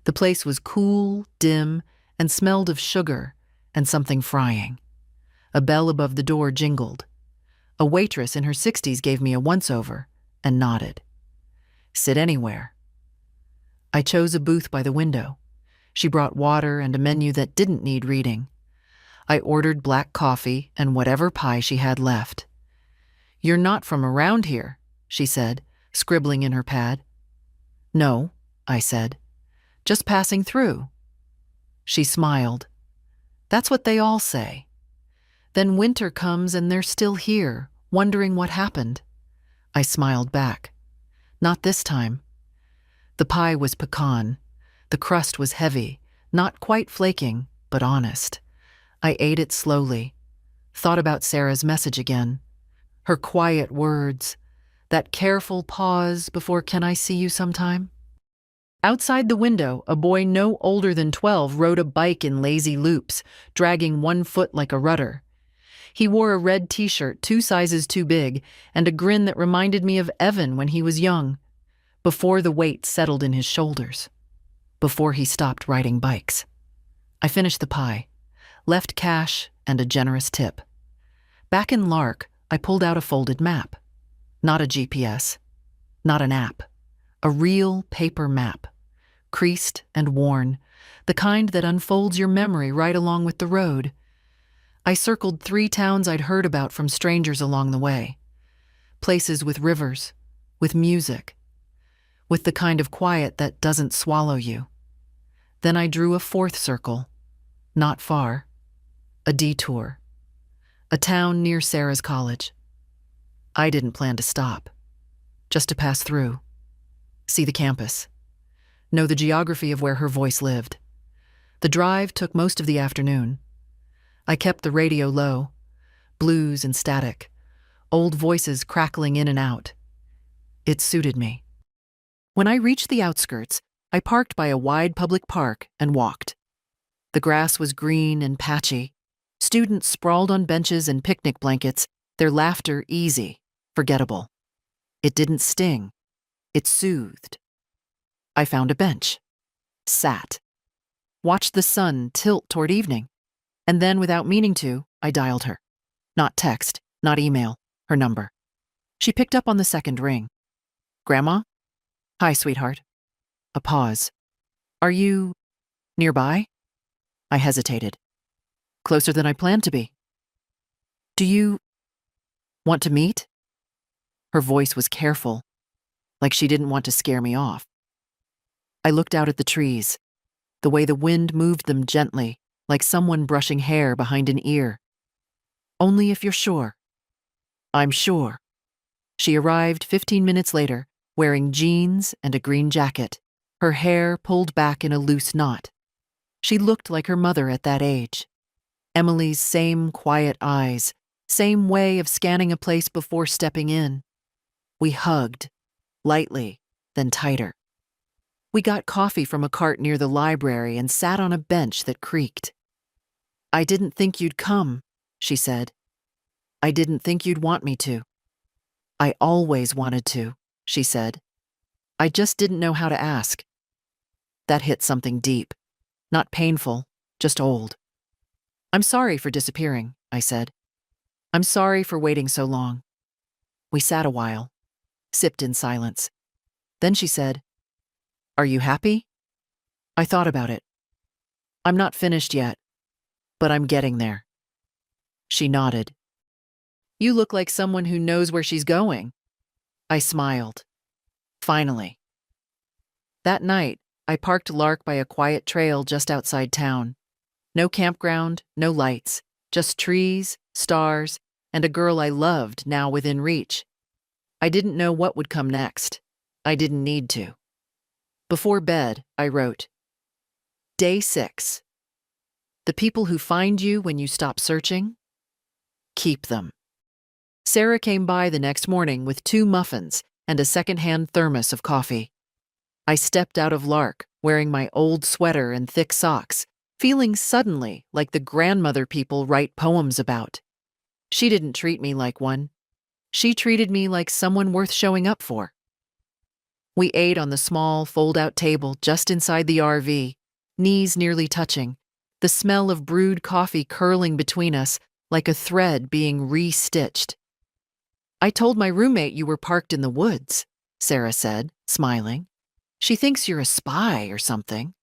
The place was cool, dim, and smelled of sugar and something frying. A bell above the door jingled. A waitress in her 60s gave me a once-over and nodded. Sit anywhere. I chose a booth by the window. She brought water and a menu that didn't need reading. I ordered black coffee and whatever pie she had left. "You're not from around here," she said, scribbling in her pad. "No," I said. "Just passing through." She smiled. "That's what they all say. Then winter comes and they're still here, wondering what happened." I smiled back. Not this time. The pie was pecan. The crust was heavy, not quite flaking, but honest. I ate it slowly, thought about Sarah's message again. Her quiet words, that careful pause before "Can I see you sometime?" Outside the window, a boy no older than 12 rode a bike in lazy loops, dragging one foot like a rudder. He wore a red t-shirt 2 sizes too big and a grin that reminded me of Evan when he was young, before the weight settled in his shoulders, before he stopped riding bikes. I finished the pie, left cash and a generous tip. Back in Lark, I pulled out a folded map. Not a GPS, not an app. A real paper map, creased and worn, the kind that unfolds your memory right along with the road. I circled 3 towns I'd heard about from strangers along the way. Places with rivers, with music, with the kind of quiet that doesn't swallow you. Then I drew a 4th circle, not far, a detour, a town near Sarah's college. I didn't plan to stop. just to pass through, see the campus, know the geography of where her voice lived. The drive took most of the afternoon. I kept the radio low, blues and static, old voices crackling in and out. It suited me. When I reached the outskirts, I parked by a wide public park and walked. The grass was green and patchy. Students sprawled on benches and picnic blankets, their laughter easy, forgettable. It didn't sting. It soothed. I found a bench, sat, watched the sun tilt toward evening, and then, without meaning to, I dialed her. Not text, not email, her number. She picked up on the second ring. Grandma? Hi, sweetheart. A pause. Are you nearby? I hesitated. Closer than I planned to be. Do you want to meet? Her voice was careful, like she didn't want to scare me off. I looked out at the trees, the way the wind moved them gently, like someone brushing hair behind an ear. Only if you're sure. I'm sure. She arrived 15 minutes later, wearing jeans and a green jacket, her hair pulled back in a loose knot. She looked like her mother at that age. Emily's same quiet eyes, same way of scanning a place before stepping in. We hugged, lightly, then tighter. We got coffee from a cart near the library and sat on a bench that creaked. I didn't think you'd come, she said. I didn't think you'd want me to. I always wanted to, she said. I just didn't know how to ask. That hit something deep. Not painful, just old. I'm sorry for disappearing, I said. I'm sorry for waiting so long. We sat a while, sipped in silence. Then she said, Are you happy? I thought about it. I'm not finished yet, but I'm getting there. She nodded. You look like someone who knows where she's going. I smiled. Finally. That night, I parked Lark by a quiet trail just outside town. No campground, no lights, just trees, stars, and a girl I loved now within reach. I didn't know what would come next. I didn't need to. Before bed, I wrote, Day 6. The people who find you when you stop searching, keep them. Sarah came by the next morning with 2 muffins and a secondhand thermos of coffee. I stepped out of Lark, wearing my old sweater and thick socks, feeling suddenly like the grandmother people write poems about. She didn't treat me like one. She treated me like someone worth showing up for. We ate on the small, fold-out table just inside the RV, knees nearly touching, the smell of brewed coffee curling between us like a thread being re-stitched. I told my roommate you were parked in the woods, Sarah said, smiling. She thinks you're a spy or something.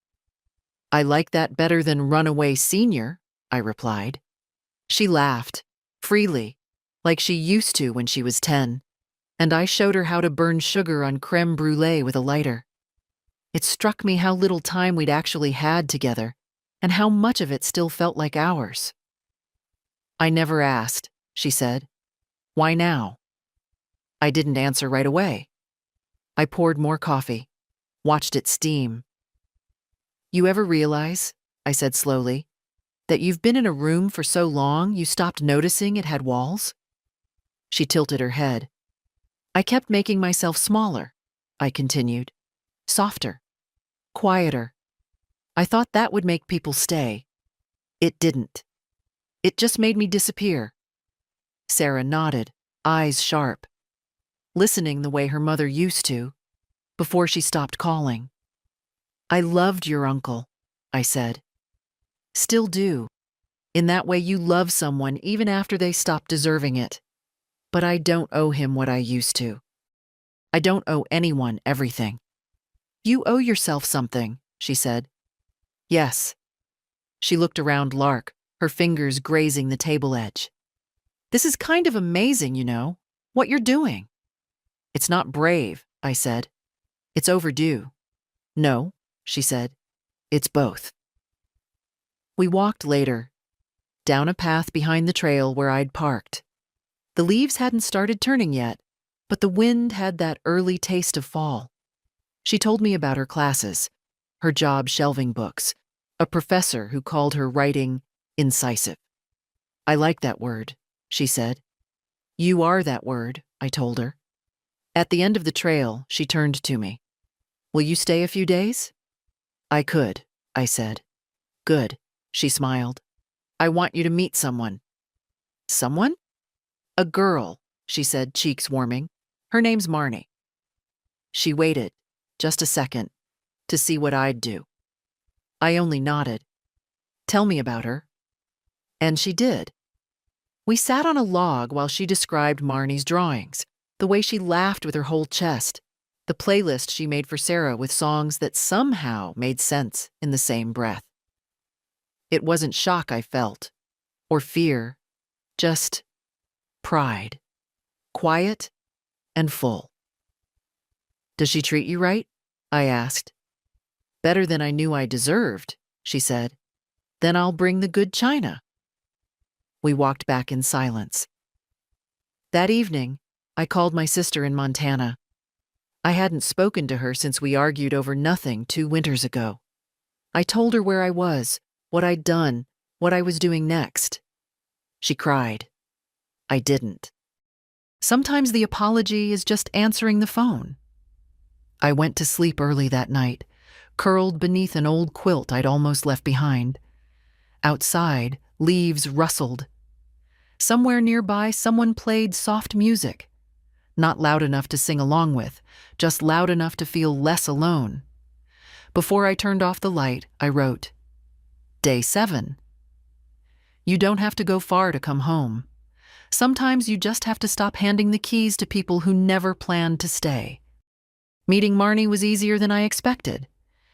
I like that better than runaway senior, I replied. She laughed, freely, like she used to when she was 10, and I showed her how to burn sugar on creme brulee with a lighter. It struck me how little time we'd actually had together, and how much of it still felt like ours. I never asked, she said. Why now? I didn't answer right away. I poured more coffee, watched it steam. You ever realize, I said slowly, that you've been in a room for so long you stopped noticing it had walls? She tilted her head. I kept making myself smaller, I continued. Softer. Quieter. I thought that would make people stay. It didn't. It just made me disappear. Sarah nodded, eyes sharp, listening the way her mother used to, before she stopped calling. I loved your uncle, I said. Still do. In that way you love someone even after they stop deserving it. But I don't owe him what I used to. I don't owe anyone everything. You owe yourself something, she said. Yes. She looked around Lark, her fingers grazing the table edge. This is kind of amazing, you know, what you're doing. It's not brave, I said. It's overdue. No, she said. It's both. We walked later, down a path behind the trail where I'd parked. The leaves hadn't started turning yet, but the wind had that early taste of fall. She told me about her classes, her job shelving books, a professor who called her writing incisive. I like that word, she said. You are that word, I told her. At the end of the trail, she turned to me. Will you stay a few days? I could, I said. Good, she smiled. I want you to meet someone. Someone? A girl, she said, cheeks warming. Her name's Marnie. She waited, just a second, to see what I'd do. I only nodded. Tell me about her. And she did. We sat on a log while she described Marnie's drawings, the way she laughed with her whole chest, the playlist she made for Sarah with songs that somehow made sense in the same breath. It wasn't shock I felt, or fear, just pride, quiet and full. Does she treat you right? I asked. Better than I knew I deserved, she said. Then I'll bring the good china. We walked back in silence. That evening, I called my sister in Montana. I hadn't spoken to her since we argued over nothing 2 winters ago. I told her where I was, what I'd done, what I was doing next. She cried. I didn't. Sometimes the apology is just answering the phone. I went to sleep early that night, curled beneath an old quilt I'd almost left behind. Outside, leaves rustled. Somewhere nearby, someone played soft music. Not loud enough to sing along with, just loud enough to feel less alone. Before I turned off the light, I wrote, Day 7. You don't have to go far to come home. Sometimes you just have to stop handing the keys to people who never planned to stay. Meeting Marnie was easier than I expected.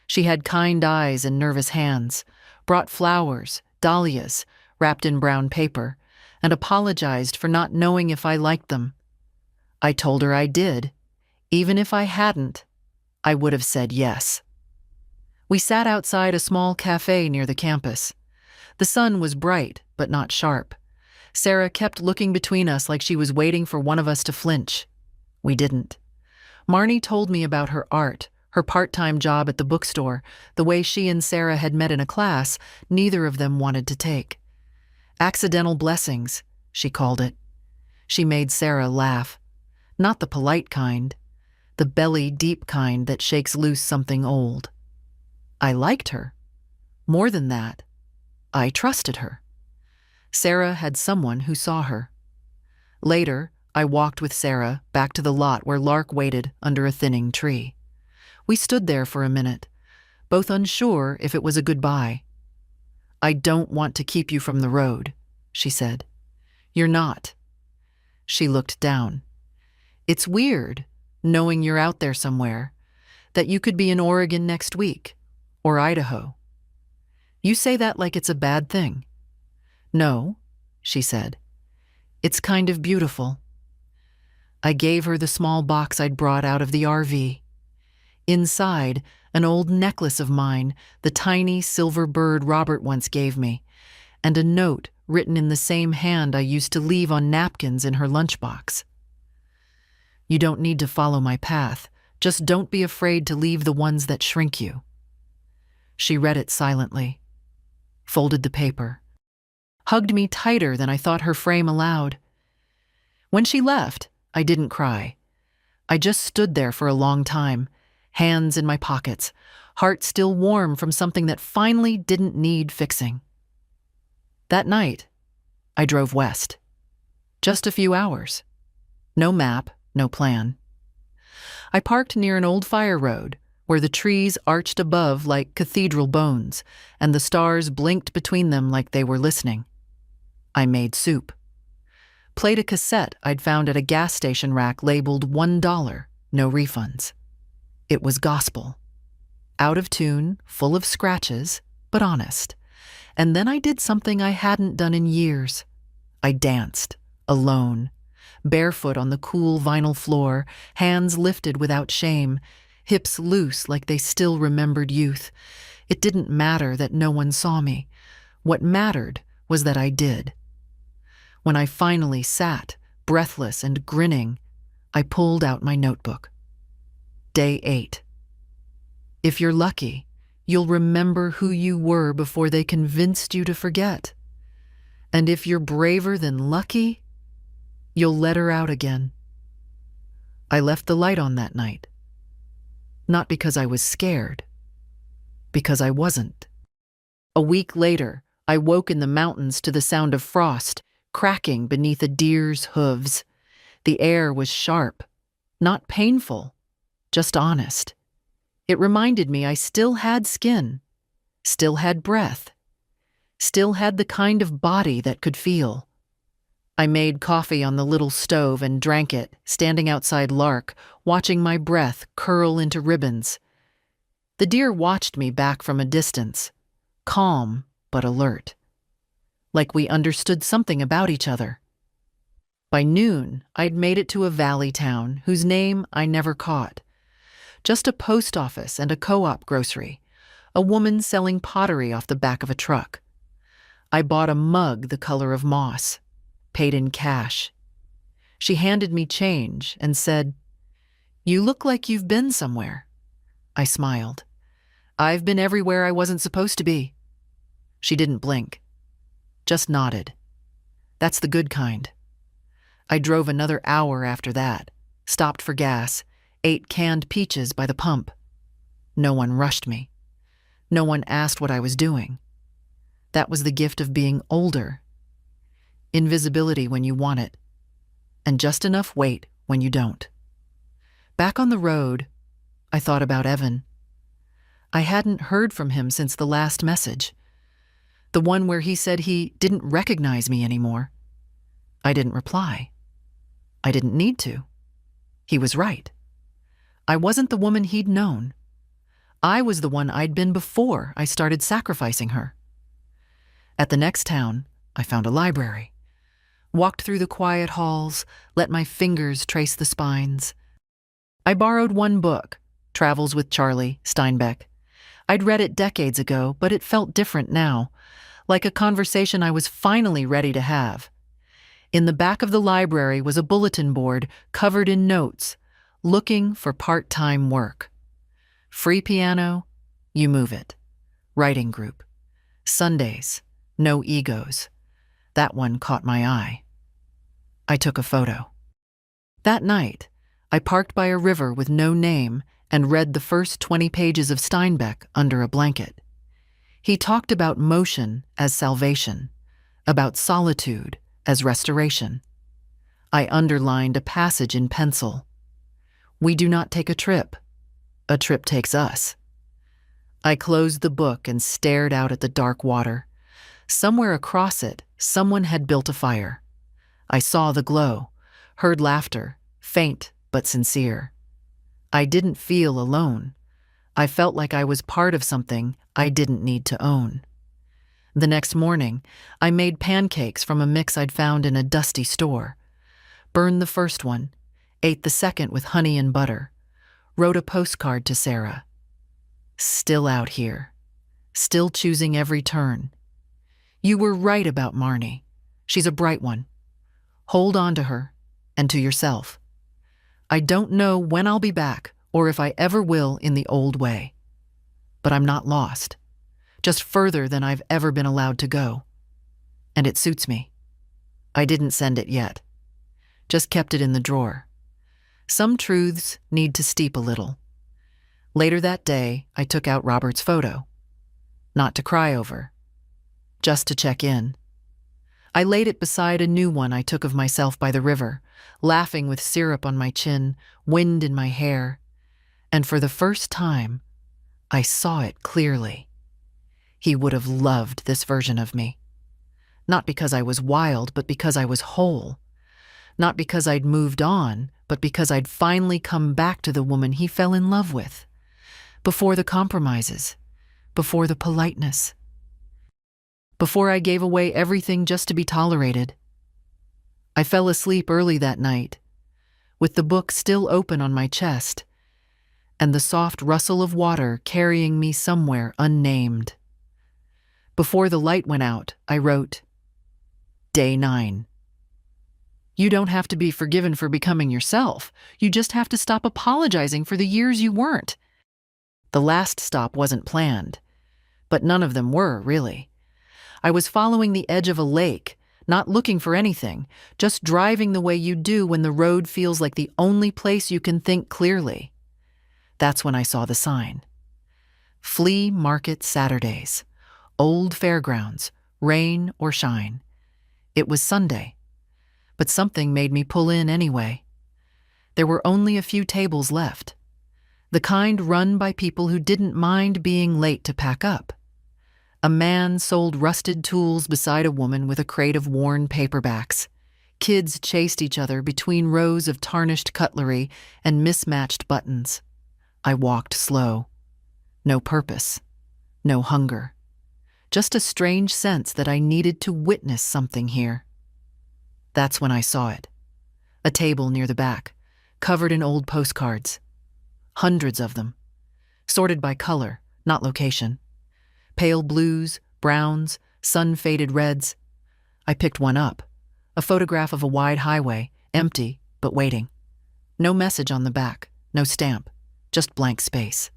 She had kind eyes and nervous hands, brought flowers, dahlias, wrapped in brown paper, and apologized for not knowing if I liked them. I told her I did. Even if I hadn't, I would have said yes. We sat outside a small cafe near the campus. The sun was bright, but not sharp. Sarah kept looking between us like she was waiting for one of us to flinch. We didn't. Marnie told me about her art, her part-time job at the bookstore, the way she and Sarah had met in a class neither of them wanted to take. Accidental blessings, she called it. She made Sarah laugh. Not the polite kind, the belly-deep kind that shakes loose something old. I liked her. More than that, I trusted her. Sarah had someone who saw her. Later, I walked with Sarah back to the lot where Lark waited under a thinning tree. We stood there for a minute, both unsure if it was a goodbye. I don't want to keep you from the road, she said. You're not. She looked down. It's weird, knowing you're out there somewhere, that you could be in Oregon next week, or Idaho. You say that like it's a bad thing. No, she said. It's kind of beautiful. I gave her the small box I'd brought out of the RV. Inside, an old necklace of mine, the tiny silver bird Robert once gave me, and a note written in the same hand I used to leave on napkins in her lunchbox. You don't need to follow my path. Just don't be afraid to leave the ones that shrink you. She read it silently, folded the paper, hugged me tighter than I thought her frame allowed. When she left, I didn't cry. I just stood there for a long time, hands in my pockets, heart still warm from something that finally didn't need fixing. That night, I drove west. Just a few hours. No map, no plan. I parked near an old fire road where the trees arched above like cathedral bones and the stars blinked between them like they were listening. I made soup. Played a cassette I'd found at a gas station rack labeled $1, no refunds. It was gospel. Out of tune, full of scratches, but honest. And then I did something I hadn't done in years. I danced, alone, barefoot on the cool vinyl floor, hands lifted without shame, hips loose like they still remembered youth. It didn't matter that no one saw me. What mattered was that I did. When I finally sat, breathless and grinning, I pulled out my notebook. Day 8. If you're lucky, you'll remember who you were before they convinced you to forget. And if you're braver than lucky, you'll let her out again. I left the light on that night. Not because I was scared, because I wasn't. A week later, I woke in the mountains to the sound of frost cracking beneath a deer's hooves. The air was sharp, not painful, just honest. It reminded me I still had skin, still had breath, still had the kind of body that could feel. I made coffee on the little stove and drank it, standing outside Lark, watching my breath curl into ribbons. The deer watched me back from a distance, calm but alert, like we understood something about each other. By noon, I'd made it to a valley town whose name I never caught. Just a post office and a co-op grocery, a woman selling pottery off the back of a truck. I bought a mug the color of moss, paid in cash. She handed me change and said, "You look like you've been somewhere." I smiled. "I've been everywhere I wasn't supposed to be." She didn't blink, just nodded. That's the good kind. I drove another hour after that, stopped for gas, ate canned peaches by the pump. No one rushed me. No one asked what I was doing. That was the gift of being older. Invisibility when you want it, and just enough weight when you don't. Back on the road, I thought about Evan. I hadn't heard from him since the last message, the one where he said he didn't recognize me anymore. I didn't reply. I didn't need to. He was right. I wasn't the woman he'd known. I was the one I'd been before I started sacrificing her. At the next town, I found a library. Walked through the quiet halls, let my fingers trace the spines. I borrowed one book, Travels with Charlie, Steinbeck. I'd read it decades ago, but it felt different now, like a conversation I was finally ready to have. In the back of the library was a bulletin board covered in notes, looking for part-time work. Free piano, you move it. Writing group. Sundays, no egos. That one caught my eye. I took a photo. That night, I parked by a river with no name and read the first 20 pages of Steinbeck under a blanket. He talked about motion as salvation, about solitude as restoration. I underlined a passage in pencil. We do not take a trip takes us. I closed the book and stared out at the dark water. Somewhere across it, someone had built a fire. I saw the glow, heard laughter, faint but sincere. I didn't feel alone. I felt like I was part of something I didn't need to own. The next morning, I made pancakes from a mix I'd found in a dusty store. Burned the first one, ate the second with honey and butter, wrote a postcard to Sarah. Still out here, still choosing every turn. You were right about Marnie. She's a bright one. Hold on to her and to yourself. I don't know when I'll be back or if I ever will in the old way. But I'm not lost, just further than I've ever been allowed to go. And it suits me. I didn't send it yet. Just kept it in the drawer. Some truths need to steep a little. Later that day, I took out Robert's photo. Not to cry over, just to check in. I laid it beside a new one I took of myself by the river, laughing with syrup on my chin, wind in my hair. And for the first time, I saw it clearly. He would have loved this version of me. Not because I was wild, but because I was whole. Not because I'd moved on, but because I'd finally come back to the woman he fell in love with. Before the compromises, before the politeness. Before I gave away everything just to be tolerated. I fell asleep early that night, with the book still open on my chest, and the soft rustle of water carrying me somewhere unnamed. Before the light went out, I wrote, Day 9. You don't have to be forgiven for becoming yourself. You just have to stop apologizing for the years you weren't. The last stop wasn't planned, but none of them were, really. I was following the edge of a lake, not looking for anything, just driving the way you do when the road feels like the only place you can think clearly. That's when I saw the sign. Flea Market Saturdays. Old fairgrounds. Rain or shine. It was Sunday, but something made me pull in anyway. There were only a few tables left, the kind run by people who didn't mind being late to pack up. A man sold rusted tools beside a woman with a crate of worn paperbacks. Kids chased each other between rows of tarnished cutlery and mismatched buttons. I walked slow. No purpose, no hunger. Just a strange sense that I needed to witness something here. That's when I saw it. A table near the back, covered in old postcards. Hundreds of them, sorted by color, not location. Pale blues, browns, sun-faded reds. I picked one up, a photograph of a wide highway, empty but waiting. No message on the back, no stamp, just blank space.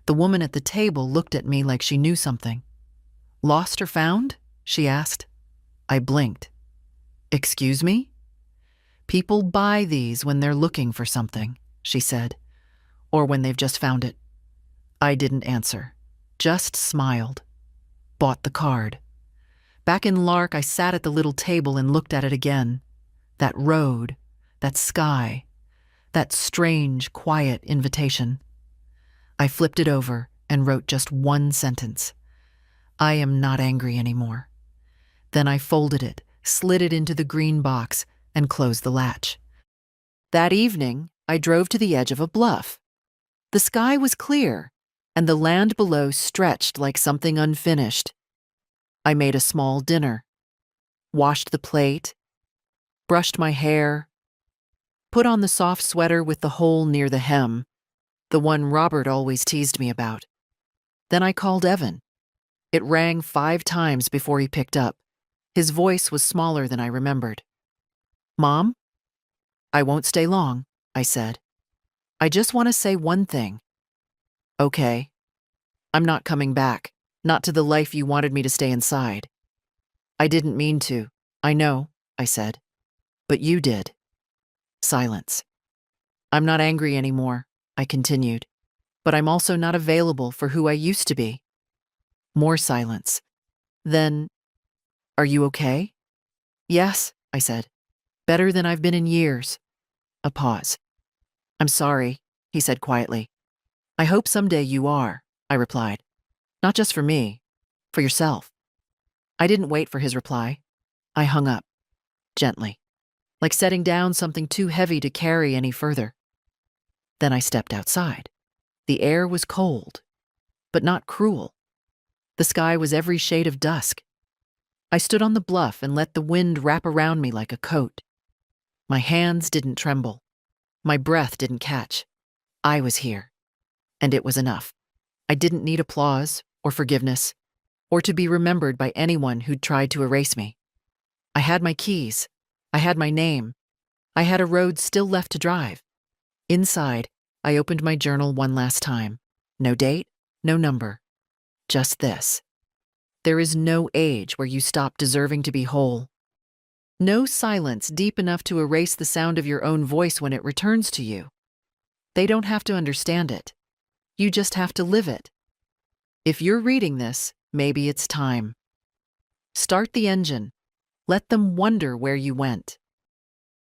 The woman at the table looked at me like she knew something. "Lost or found?" she asked. I blinked. "Excuse me?" "People buy these when they're looking for something," she said, "or when they've just found it." I didn't answer, just smiled. Bought the card. Back in Lark, I sat at the little table and looked at it again. That road, that sky, that strange, quiet invitation. I flipped it over and wrote just one sentence. I am not angry anymore. Then I folded it, slid it into the green box, and closed the latch. That evening, I drove to the edge of a bluff. The sky was clear, and the land below stretched like something unfinished. I made a small dinner, washed the plate, brushed my hair, put on the soft sweater with the hole near the hem, the one Robert always teased me about. Then I called Evan. It rang 5 times before he picked up. His voice was smaller than I remembered. "Mom?" "I won't stay long," I said. "I just want to say one thing." "Okay. I'm not coming back, not to the life you wanted me to stay inside." "I didn't mean to, I know," I said. "But you did." Silence. "I'm not angry anymore," I continued, "but I'm also not available for who I used to be." More silence. Then, "Are you okay?" "Yes," I said. "Better than I've been in years." A pause. "I'm sorry," he said quietly. "I hope someday you are," I replied. "Not just for me, for yourself." I didn't wait for his reply. I hung up, gently, like setting down something too heavy to carry any further. Then I stepped outside. The air was cold, but not cruel. The sky was every shade of dusk. I stood on the bluff and let the wind wrap around me like a coat. My hands didn't tremble. My breath didn't catch. I was here, and it was enough. I didn't need applause or forgiveness, or to be remembered by anyone who'd tried to erase me. I had my keys. I had my name. I had a road still left to drive. Inside, I opened my journal one last time. No date, no number. Just this. There is no age where you stop deserving to be whole. No silence deep enough to erase the sound of your own voice when it returns to you. They don't have to understand it. You just have to live it. If you're reading this, maybe it's time. Start the engine. Let them wonder where you went.